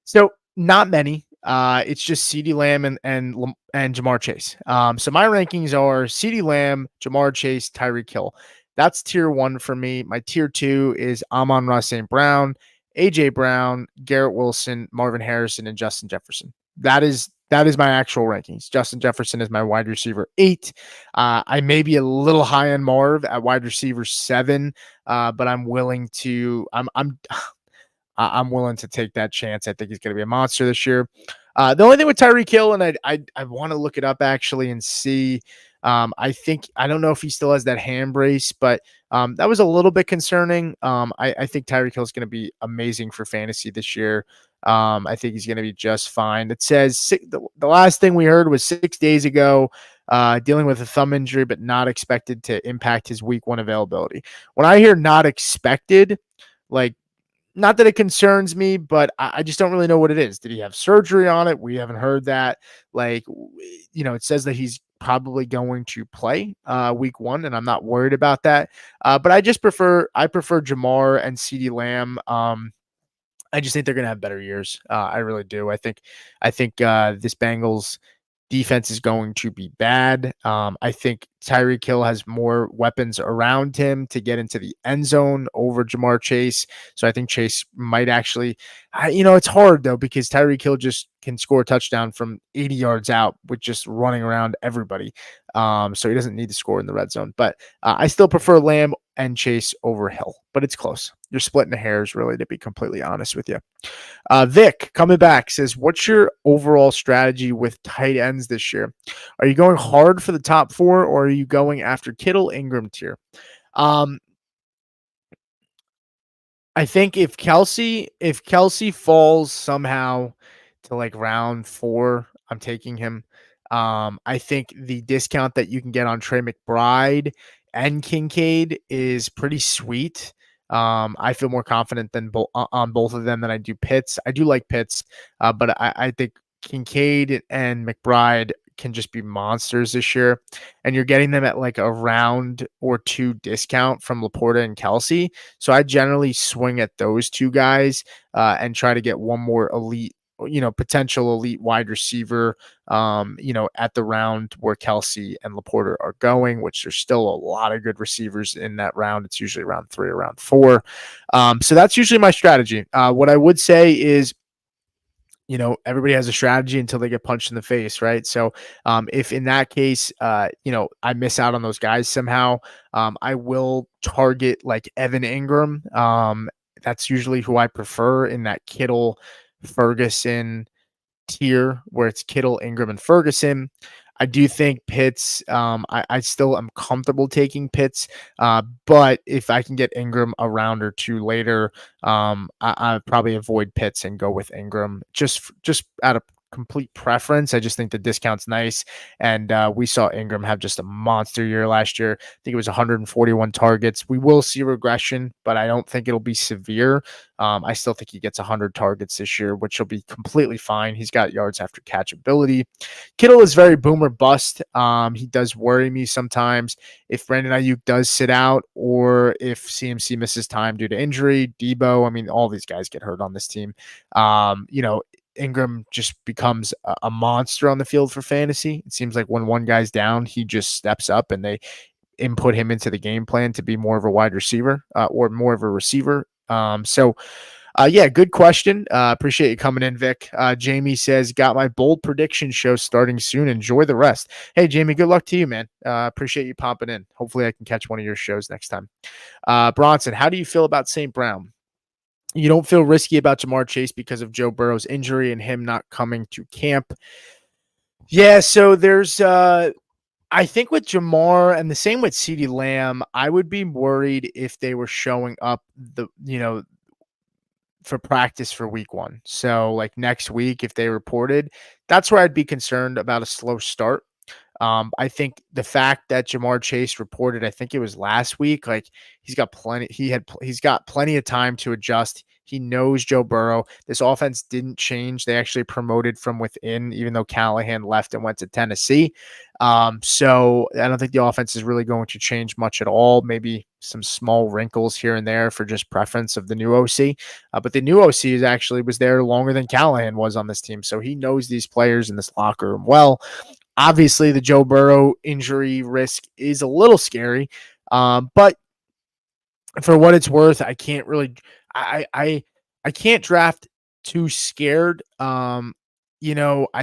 So not many. It's just CeeDee Lamb and Jamar Chase. So my rankings are CeeDee Lamb, Jamar Chase, Tyreek Hill. That's tier 1 for me. My tier 2 is Amon-Ra St. Brown, AJ Brown, Garrett Wilson, Marvin Harrison, and Justin Jefferson. That is my actual rankings. Justin Jefferson is my wide receiver 8. I may be a little high on Marv at wide receiver 7, but I'm willing to. I'm willing to take that chance. I think he's going to be a monster this year. The only thing with Tyreek Hill, and I want to look it up actually and see. I don't know if he still has that hand brace, but that was a little bit concerning. I think Tyreek Hill is going to be amazing for fantasy this year. I think he's going to be just fine. It says the last thing we heard was 6 days ago, dealing with a thumb injury, but not expected to impact his week 1 availability. When I hear not expected, like, not that it concerns me, but I just don't really know what it is. Did he have surgery on it? We haven't heard that. Like, it says that he's probably going to play week 1, and I'm not worried about that. But I prefer Jamar and CeeDee Lamb. I just think they're going to have better years. I really do. I think this Bengals defense is going to be bad. I think Tyreek Hill has more weapons around him to get into the end zone over Jamar Chase. So I think Chase might actually, it's hard though, because Tyreek Hill just can score a touchdown from 80 yards out with just running around everybody. So he doesn't need to score in the red zone. But I still prefer Lamb and Chase over Hill, but it's close. You're splitting the hairs, really, to be completely honest with you. Vic coming back says, "What's your overall strategy with tight ends this year? Are you going hard for the top four, or are you going after Kittle Ingram tier?" Um, I think if Kelsey falls somehow to like round 4, I'm taking him. I think the discount that you can get on Trey McBride and Kincaid is pretty sweet. I feel more confident than on both of them than I do Pitts. I do like Pitts, but I think Kincaid and McBride can just be monsters this year, and you're getting them at like a round or 2 discount from Laporta and Kelsey. So I generally swing at those 2 guys and try to get one more elite, potential elite wide receiver, at the round where Kelsey and Laporta are going, which there's still a lot of good receivers in that round. It's usually round 3 or round 4. So that's usually my strategy. What I would say is, everybody has a strategy until they get punched in the face, right? So, if in that case, I miss out on those guys somehow, I will target like Evan Ingram. That's usually who I prefer in that Kittle, Ferguson tier where it's Kittle, Ingram, and Ferguson. I do think Pitts. I still am comfortable taking Pitts, but if I can get Ingram a round or 2 later, I probably avoid Pitts and go with Ingram just out of complete preference. I just think the discount's nice, and we saw Ingram have just a monster year last year. I think it was 141 targets. We will see regression, but I don't think it'll be severe. I still think he gets 100 targets this year, which will be completely fine. He's got yards after catch ability. Kittle is very boomer bust. He does worry me sometimes. If Brandon Ayuk does sit out, or if CMC misses time due to injury, Debo, I mean, all these guys get hurt on this team. Ingram just becomes a monster on the field for fantasy. It seems like when one guy's down, he just steps up and they input him into the game plan to be more of a wide receiver or more of a receiver. Yeah, good question. Appreciate you coming in, Vic. Jamie says, "Got my bold prediction show starting soon. Enjoy the rest." Hey, Jamie, good luck to you, man. Appreciate you popping in. Hopefully I can catch one of your shows next time. Bronson, how do you feel about St. Brown? You don't feel risky about Jamar Chase because of Joe Burrow's injury and him not coming to camp. Yeah, so there's I think with Jamar and the same with CeeDee Lamb, I would be worried if they were showing up for practice for week 1. So like next week, if they reported, that's where I'd be concerned about a slow start. I think the fact that Jamar Chase reported, I think it was last week, like he's got plenty of time to adjust. He knows Joe Burrow. This offense didn't change. They actually promoted from within, even though Callahan left and went to Tennessee. So I don't think the offense is really going to change much at all. Maybe some small wrinkles here and there for just preference of the new OC. But the new OC was there longer than Callahan was on this team. So he knows these players in this locker room well. Obviously, the Joe Burrow injury risk is a little scary, but for what it's worth, I can't really, I can't draft too scared. I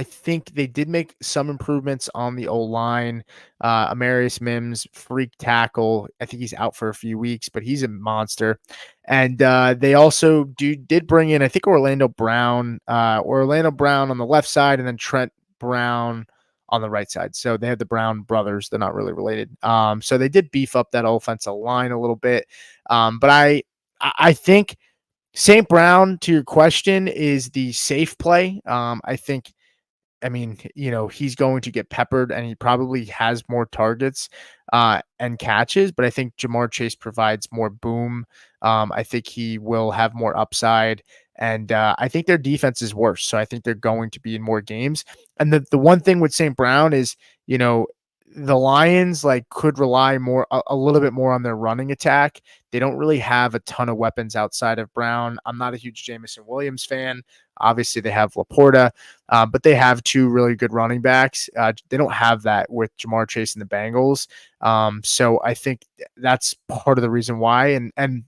think they did make some improvements on the O line. Amarius Mims, freak tackle. I think he's out for a few weeks, but he's a monster. And they also did bring in, I think, Orlando Brown on the left side, and then Trent Brown on the right side. So they have the Brown brothers. They're not really related. So they did beef up that offensive line a little bit. But I think St. Brown, to your question, is the safe play. He's going to get peppered, and he probably has more targets and catches, but I think Jamar Chase provides more boom. I think he will have more upside, and I think their defense is worse, so I think they're going to be in more games. And the one thing with St. Brown is, the Lions could rely a little bit more on their running attack. They don't really have a ton of weapons outside of Brown. I'm not a huge Jameson Williams fan. Obviously, they have Laporta, but they have 2 really good running backs. They don't have that with Jamar Chase and the Bengals. So I think that's part of the reason why. And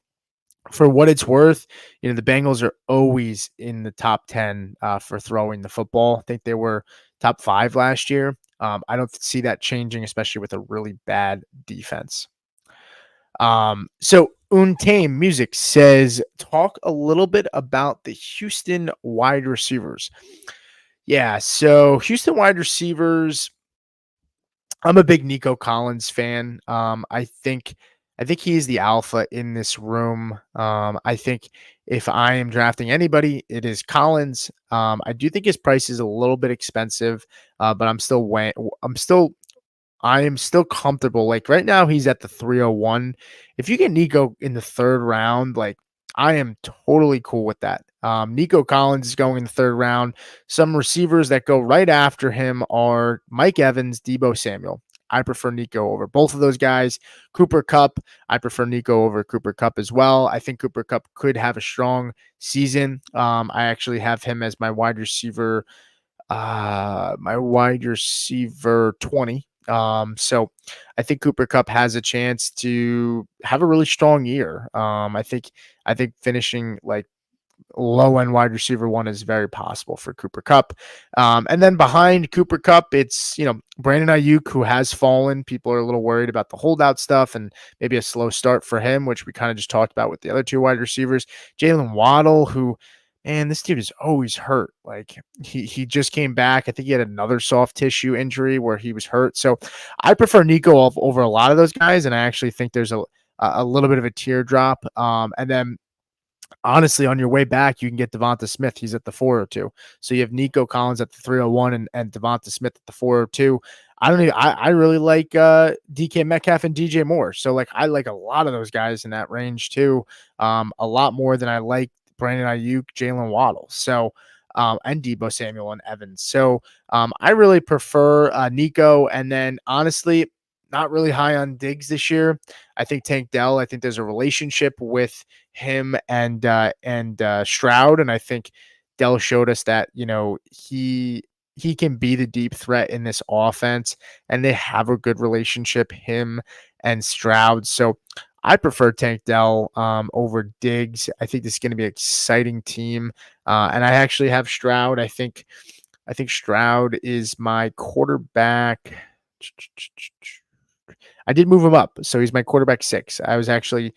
For what it's worth, the Bengals are always in the top 10 for throwing the football. I think they were top 5 last year. I don't see that changing, especially with a really bad defense. So Untame Music says, talk a little bit about the Houston wide receivers. Yeah, so Houston wide receivers, I'm a big Nico Collins fan. I think he's the alpha in this room. I think if I am drafting anybody, it is Collins. I do think his price is a little bit expensive, but I am still comfortable. Like right now, he's at the 301. If you get Nico in the third round, like I am totally cool with that. Nico Collins is going in the third round. Some receivers that go right after him are Mike Evans, Debo Samuel. I prefer Nico over both of those guys. Cooper Cup, I prefer Nico over Cooper Cup as well. I think Cooper Cup could have a strong season. I actually have him as my wide receiver 20. So I think Cooper Cup has a chance to have a really strong year. I think finishing like low end wide receiver one is very possible for Cooper Cup. And then behind Cooper Cup, it's, Brandon Ayuk, who has fallen. People are a little worried about the holdout stuff and maybe a slow start for him, which we kind of just talked about with the other two wide receivers. Jalen Waddle, who, man, this dude is always hurt. Like he just came back. I think he had another soft tissue injury where he was hurt. So I prefer Nico over a lot of those guys, and I actually think there's a little bit of a teardrop. And then honestly, on your way back, you can get Devonta Smith. He's at the 402. So you have Nico Collins at the 301 and Devonta Smith at the 402. I really like DK Metcalf and DJ Moore. So like I like a lot of those guys in that range too. A lot more than I like Brandon Ayuk, Jalen Waddle. So and Debo Samuel and Evans. So I really prefer Nico. And then honestly, not really high on Diggs this year. I think Tank Dell, I think there's a relationship with him and Stroud, and I think Dell showed us that he can be the deep threat in this offense, and they have a good relationship, him and Stroud. So I prefer Tank Dell over Diggs. I think this is going to be an exciting team, and I actually have Stroud. I think Stroud is my quarterback. I did move him up, so he's my quarterback 6. I was a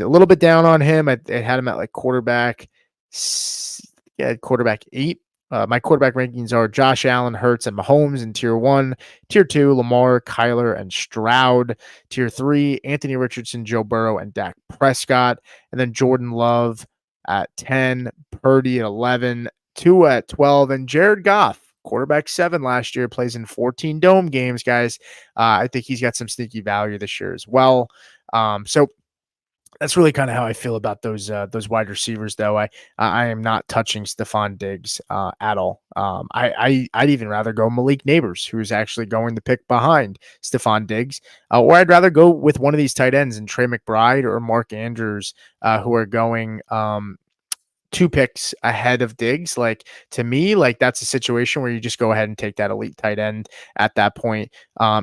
little bit down on him. I had him at like quarterback 8. My quarterback rankings are Josh Allen, Hurts, and Mahomes in tier 1. Tier 2, Lamar, Kyler, and Stroud. Tier 3, Anthony Richardson, Joe Burrow, and Dak Prescott. And then Jordan Love at 10, Purdy at 11, Tua at 12, and Jared Goff, quarterback 7 last year, plays in 14 dome games, guys. I think he's got some sneaky value this year as well. So that's really kind of how I feel about those wide receivers, though. I am not touching Stephon Diggs at all. I'd even rather go Malik Neighbors, who's actually going the pick behind Stephon Diggs, or I'd rather go with one of these tight ends and Trey McBride or Mark Andrews, who are going 2 picks ahead of Diggs. Like to me, like that's a situation where you just go ahead and take that elite tight end at that point,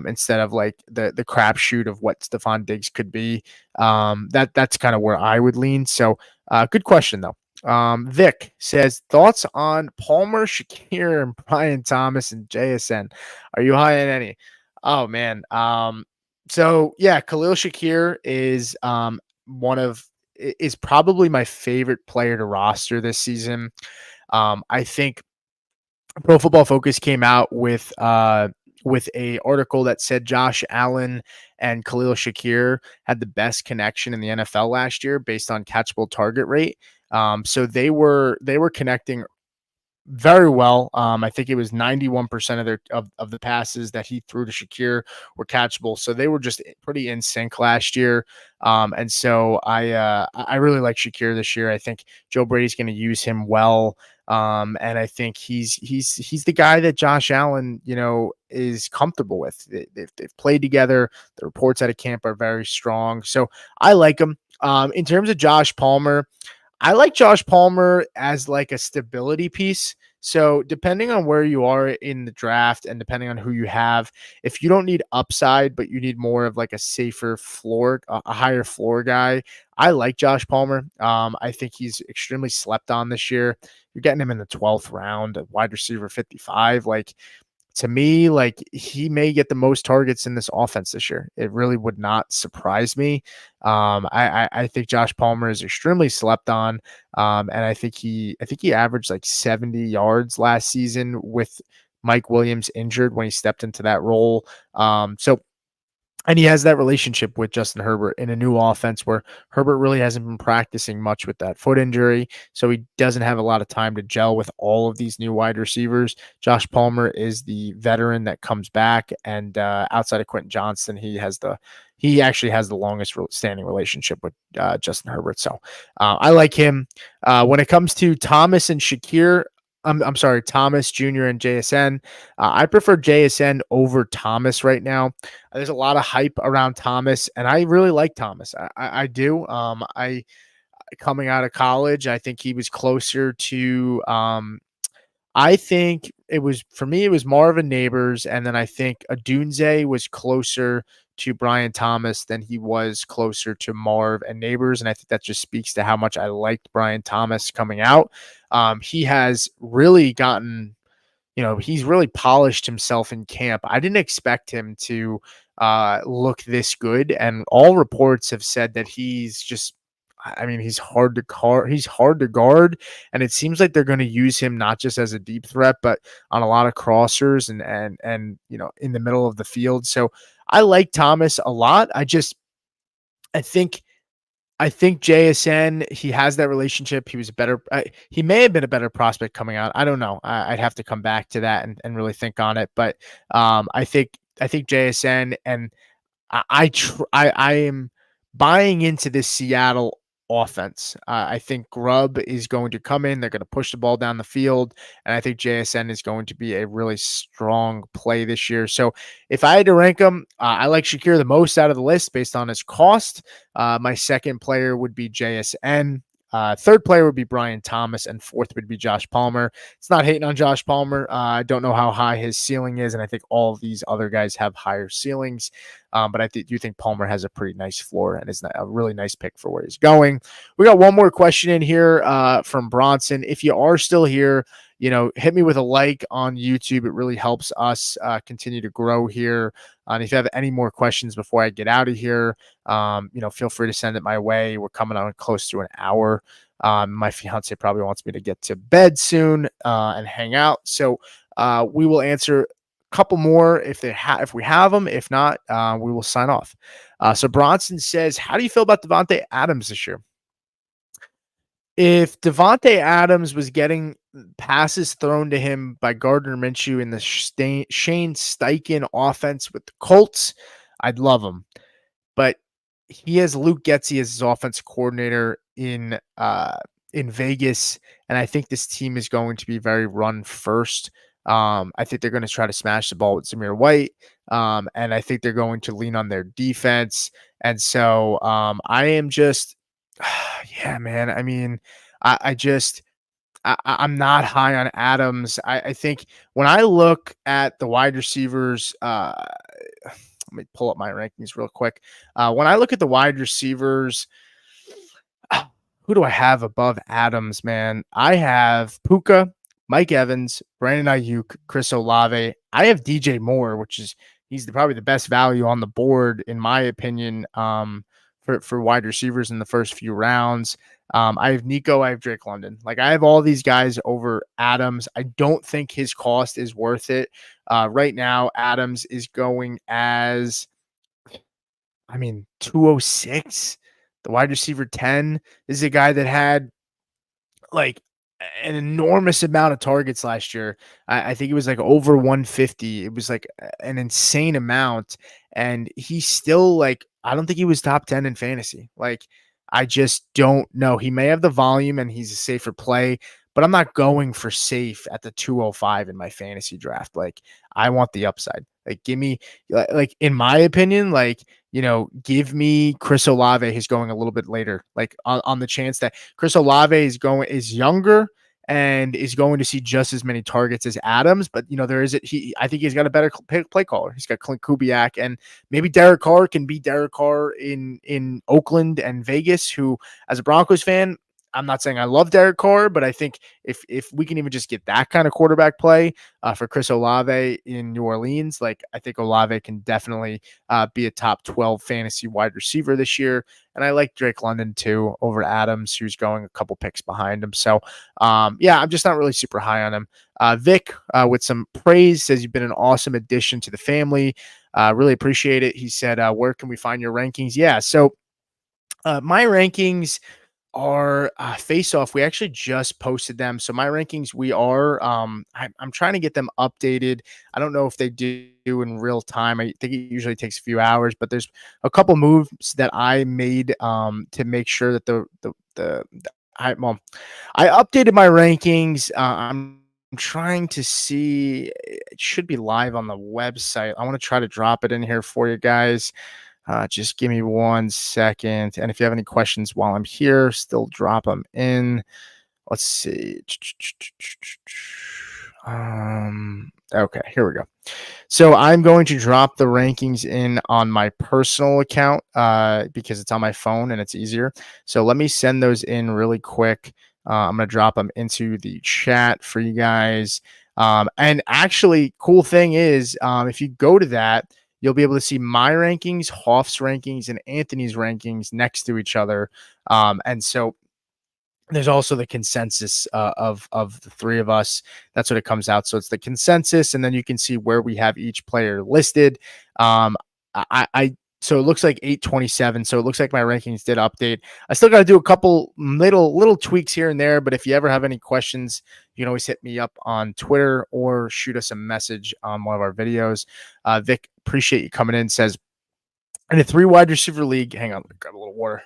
instead of like the crapshoot of what Stephon Diggs could be. That's kind of where I would lean. So good question though. Vic says, thoughts on Palmer, Shakir, and Brian Thomas and JSN. Are you high on any? Oh man. So yeah, Khalil Shakir is probably my favorite player to roster this season. I think Pro Football Focus came out with a article that said Josh Allen and Khalil Shakir had the best connection in the NFL last year based on catchable target rate. So they were connecting very well. I think it was 91% of the passes that he threw to Shakir were catchable. So they were just pretty in sync last year. And so I really like Shakir this year. I think Joe Brady's going to use him well. And I think he's the guy that Josh Allen, is comfortable with. They've played together. The reports out of camp are very strong. So I like him. In terms of Josh Palmer, I like Josh Palmer as like a stability piece. So depending on where you are in the draft and depending on who you have, if you don't need upside, but you need more of like a safer floor, a higher floor guy, I like Josh Palmer. I think he's extremely slept on this year. You're getting him in the 12th round, a wide receiver 55. Like to me, like he may get the most targets in this offense this year. It really would not surprise me. I think Josh Palmer is extremely slept on, and I think he averaged like 70 yards last season with Mike Williams injured when he stepped into that role. So and he has that relationship with Justin Herbert in a new offense where Herbert really hasn't been practicing much with that foot injury. So he doesn't have a lot of time to gel with all of these new wide receivers. Josh Palmer is the veteran that comes back. And outside of Quentin Johnston, he actually has the longest standing relationship with Justin Herbert. So I like him. When it comes to Thomas and Shakir, I'm sorry, Thomas Jr. and JSN. I prefer JSN over Thomas right now. There's a lot of hype around Thomas, and I really like Thomas. I do. I coming out of college, I think he was closer to. I think it was for me. It was Marvin Neighbors, and then I think Adunze was closer to Brian Thomas than he was closer to Marv and Neighbors, and I think that just speaks to how much I liked Brian Thomas coming out. He has really gotten he's really polished himself in camp. I didn't expect him to look this good, and all reports have said that he's hard to guard. He's hard to guard, and it seems like they're going to use him not just as a deep threat, but on a lot of crossers and in the middle of the field. So I like Thomas a lot. I think JSN, he has that relationship. He was a better, he may have been a better prospect coming out. I don't know. I'd have to come back to that and really think on it. But I think JSN and I am buying into this Seattle offense. I think Grubb is going to come in. They're going to push the ball down the field, and I think JSN is going to be a really strong play this year. So if I had to rank them, I like Shakir the most out of the list based on his cost. My second player would be JSN. Third player would be Brian Thomas, and fourth would be Josh Palmer. It's not hating on Josh Palmer. I don't know how high his ceiling is, and I think all of these other guys have higher ceilings. But I do think Palmer has a pretty nice floor and is a really nice pick for where he's going. We got one more question in here from Bronson. If you are still here, hit me with a like on YouTube. It really helps us continue to grow here. And if you have any more questions before I get out of here, feel free to send it my way. We're coming on close to an hour. My fiance probably wants me to get to bed soon and hang out. So we will answer a couple more if we have them. If not, we will sign off. So Bronson says, how do you feel about Devontae Adams this year? If Devontae Adams was getting passes thrown to him by Gardner Minshew in the Shane Steichen offense with the Colts, I'd love him. But he has Luke Getsy as his offense coordinator in Vegas, and I think this team is going to be very run first. I think they're going to try to smash the ball with Zamir White, and I think they're going to lean on their defense. And so I am just yeah, man. I mean, I'm not high on Adams. I think when I look at the wide receivers, let me pull up my rankings real quick. When I look at the wide receivers, who do I have above Adams, man? I have Puka, Mike Evans, Brandon Ayuk, Chris Olave. I have DJ Moore, he's probably the best value on the board, in my opinion. For wide receivers in the first few rounds. I have Nico, I have Drake London. Like I have all these guys over Adams. I don't think his cost is worth it. Right now, Adams is going as, 206, the wide receiver 10. This is a guy that had like an enormous amount of targets last year. I think it was like over 150. It was like an insane amount. And he's still like, I don't think he was top 10 in fantasy. Like, I just don't know. He may have the volume and he's a safer play, but I'm not going for safe at the 205 in my fantasy draft. Like, I want the upside. Like, give me, like, in my opinion, give me Chris Olave who's going a little bit later, like on the chance that Chris Olave is younger and is going to see just as many targets as Adams. But there is I think he's got a better play caller. He's got Clint Kubiak, and maybe Derek Carr can be Derek Carr in Oakland and Vegas. Who, as a Broncos fan, I'm not saying I love Derek Carr, but I think if we can even just get that kind of quarterback play for Chris Olave in New Orleans, like I think Olave can definitely be a top 12 fantasy wide receiver this year. And I like Drake London too over Adams, who's going a couple picks behind him. So yeah, I'm just not really super high on him. Vic, with some praise, says you've been an awesome addition to the family. Really appreciate it. He said, where can we find your rankings? Yeah, so my rankings are face off. We actually just posted them. So my rankings, we are I'm trying to get them updated. I don't know if they do in real time. I think it usually takes a few hours, but there's a couple moves that I made to make sure that the I updated my rankings. I'm trying to see, it should be live on the website. I want to try to drop it in here for you guys. Just give me 1 second. And if you have any questions while I'm here, still drop them in. Let's see. Okay, here we go. So I'm going to drop the rankings in on my personal account because it's on my phone and it's easier. So let me send those in really quick. I'm going to drop them into the chat for you guys. And actually, cool thing is, if you go to that, you'll be able to see my rankings, Hoff's rankings, and Anthony's rankings next to each other. And so there's also the consensus of the three of us. That's what it comes out. So it's the consensus, and then you can see where we have each player listed. I so it looks like 827. So it looks like my rankings did update. I still got to do a couple little tweaks here and there. But if you ever have any questions, you can always hit me up on Twitter or shoot us a message on one of our videos. Vic, appreciate you coming in. Says in a 3 wide receiver league. Hang on, grab a little water.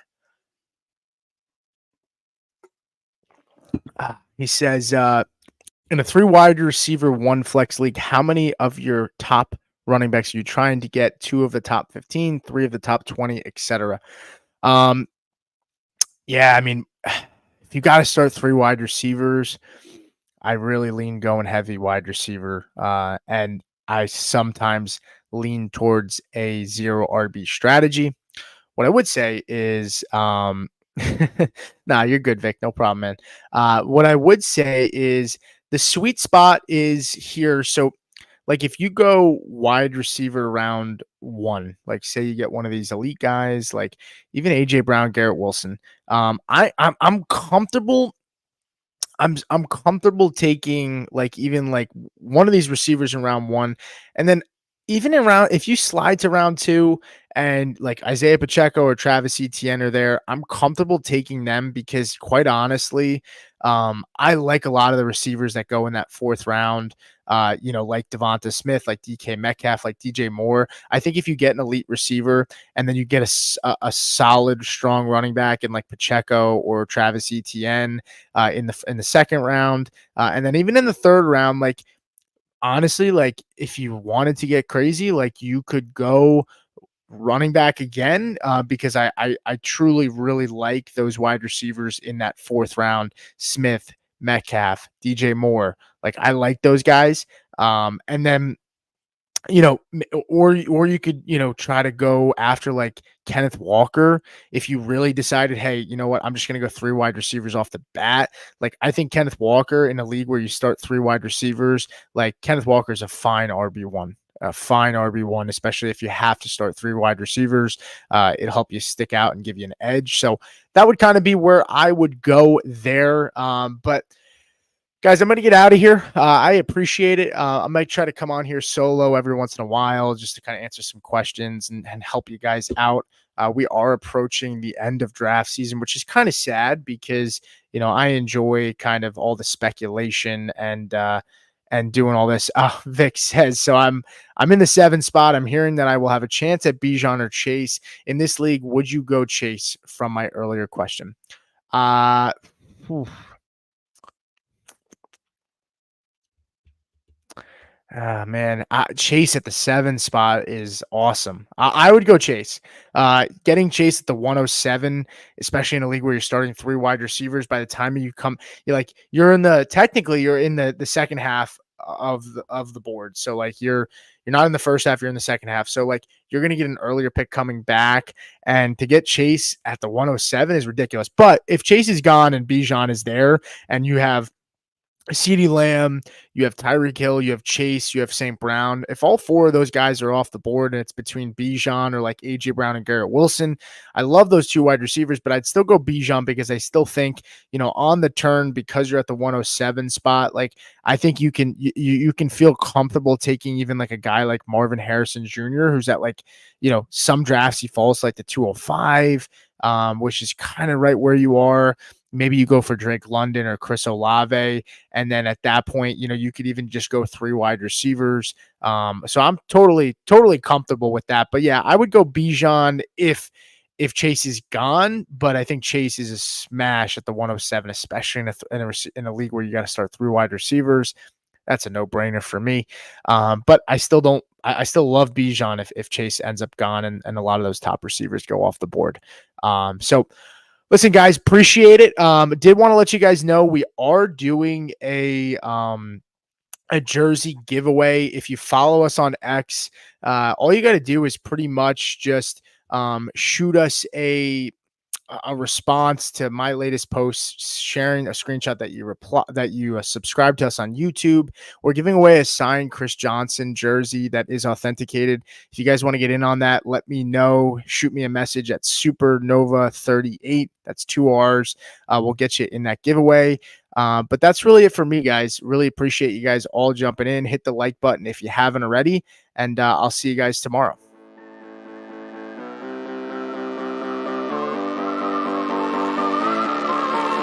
He says, in a 3 wide receiver, 1 flex league, how many of your top running backs are you trying to get? 2 of the top 15, 3 of the top 20, etc. Yeah, I mean, if you got to start 3 wide receivers, I really lean going heavy wide receiver. And I sometimes lean towards a 0 RB strategy. What I would say is, nah, you're good, Vic. No problem, man. What I would say is the sweet spot is here. So, like, if you go wide receiver round 1, like, say you get one of these elite guys, like even AJ Brown, Garrett Wilson, I'm comfortable. I'm comfortable taking like even like one of these receivers in round 1, and then even in round, if you slide to round 2 and like Isaiah Pacheco or Travis Etienne are there, I'm comfortable taking them because quite honestly, I like a lot of the receivers that go in that 4th round. Like Devonta Smith, like DK Metcalf, like DJ Moore. I think if you get an elite receiver and then you get a solid, strong running back in like Pacheco or Travis Etienne in the 2nd round, and then even in the 3rd round, like honestly, like if you wanted to get crazy, like you could go running back again because I truly really like those wide receivers in that 4th round. Smith, Metcalf, DJ Moore, like I like those guys. And then or you could try to go after like Kenneth Walker if you really decided, hey, you know what, I'm just gonna go 3 wide receivers off the bat. Like I think Kenneth Walker in a league where you start 3 wide receivers, like Kenneth Walker is a fine RB1. A fine RB1, especially if you have to start 3 wide receivers. It'll help you stick out and give you an edge. So that would kind of be where I would go there. But guys, I'm going to get out of here. I appreciate it. I might try to come on here solo every once in a while just to kind of answer some questions and help you guys out. We are approaching the end of draft season, which is kind of sad because, I enjoy kind of all the speculation and doing all this. Vic says, so I'm in the 7th spot. I'm hearing that I will have a chance at Bijan or Chase in this league. Would you go Chase from my earlier question? Whew. Ah, man, Chase at the 7 spot is awesome. I would go Chase. Getting Chase at the 107, especially in a league where you're starting 3 wide receivers, by the time you come, you're in the technically you're in the second half of the board. So like you're not in the first half, you're in the second half. So like you're gonna get an earlier pick coming back, and to get Chase at the 107 is ridiculous. But if Chase is gone and Bijan is there, and you have CeeDee Lamb, you have Tyreek Hill, you have Chase, you have St. Brown. If all 4 of those guys are off the board and it's between Bijan or like AJ Brown and Garrett Wilson, I love those 2 wide receivers, but I'd still go Bijan because I still think, on the turn, because you're at the 107 spot, like I think you can feel comfortable taking even like a guy like Marvin Harrison Jr., who's at like, some drafts he falls like the 205, which is kind of right where you are. Maybe you go for Drake London or Chris Olave. And then at that point, you could even just go 3 wide receivers. So I'm totally comfortable with that. But yeah, I would go Bijan if Chase is gone, but I think Chase is a smash at the 107, especially in a league where you got to start 3 wide receivers. That's a no-brainer for me. But I still don't. I still love Bijan if Chase ends up gone and a lot of those top receivers go off the board. So listen, guys, appreciate it. Did want to let you guys know we are doing a jersey giveaway. If you follow us on X, all you got to do is pretty much just shoot us a response to my latest post, sharing a screenshot that you subscribe to us on YouTube. We're giving away a signed Chris Johnson jersey that is authenticated. If you guys want to get in on that, let me know. Shoot me a message at Supernova38. That's 2 R's. We'll get you in that giveaway. But that's really it for me, guys. Really appreciate you guys all jumping in. Hit the like button if you haven't already, and I'll see you guys tomorrow.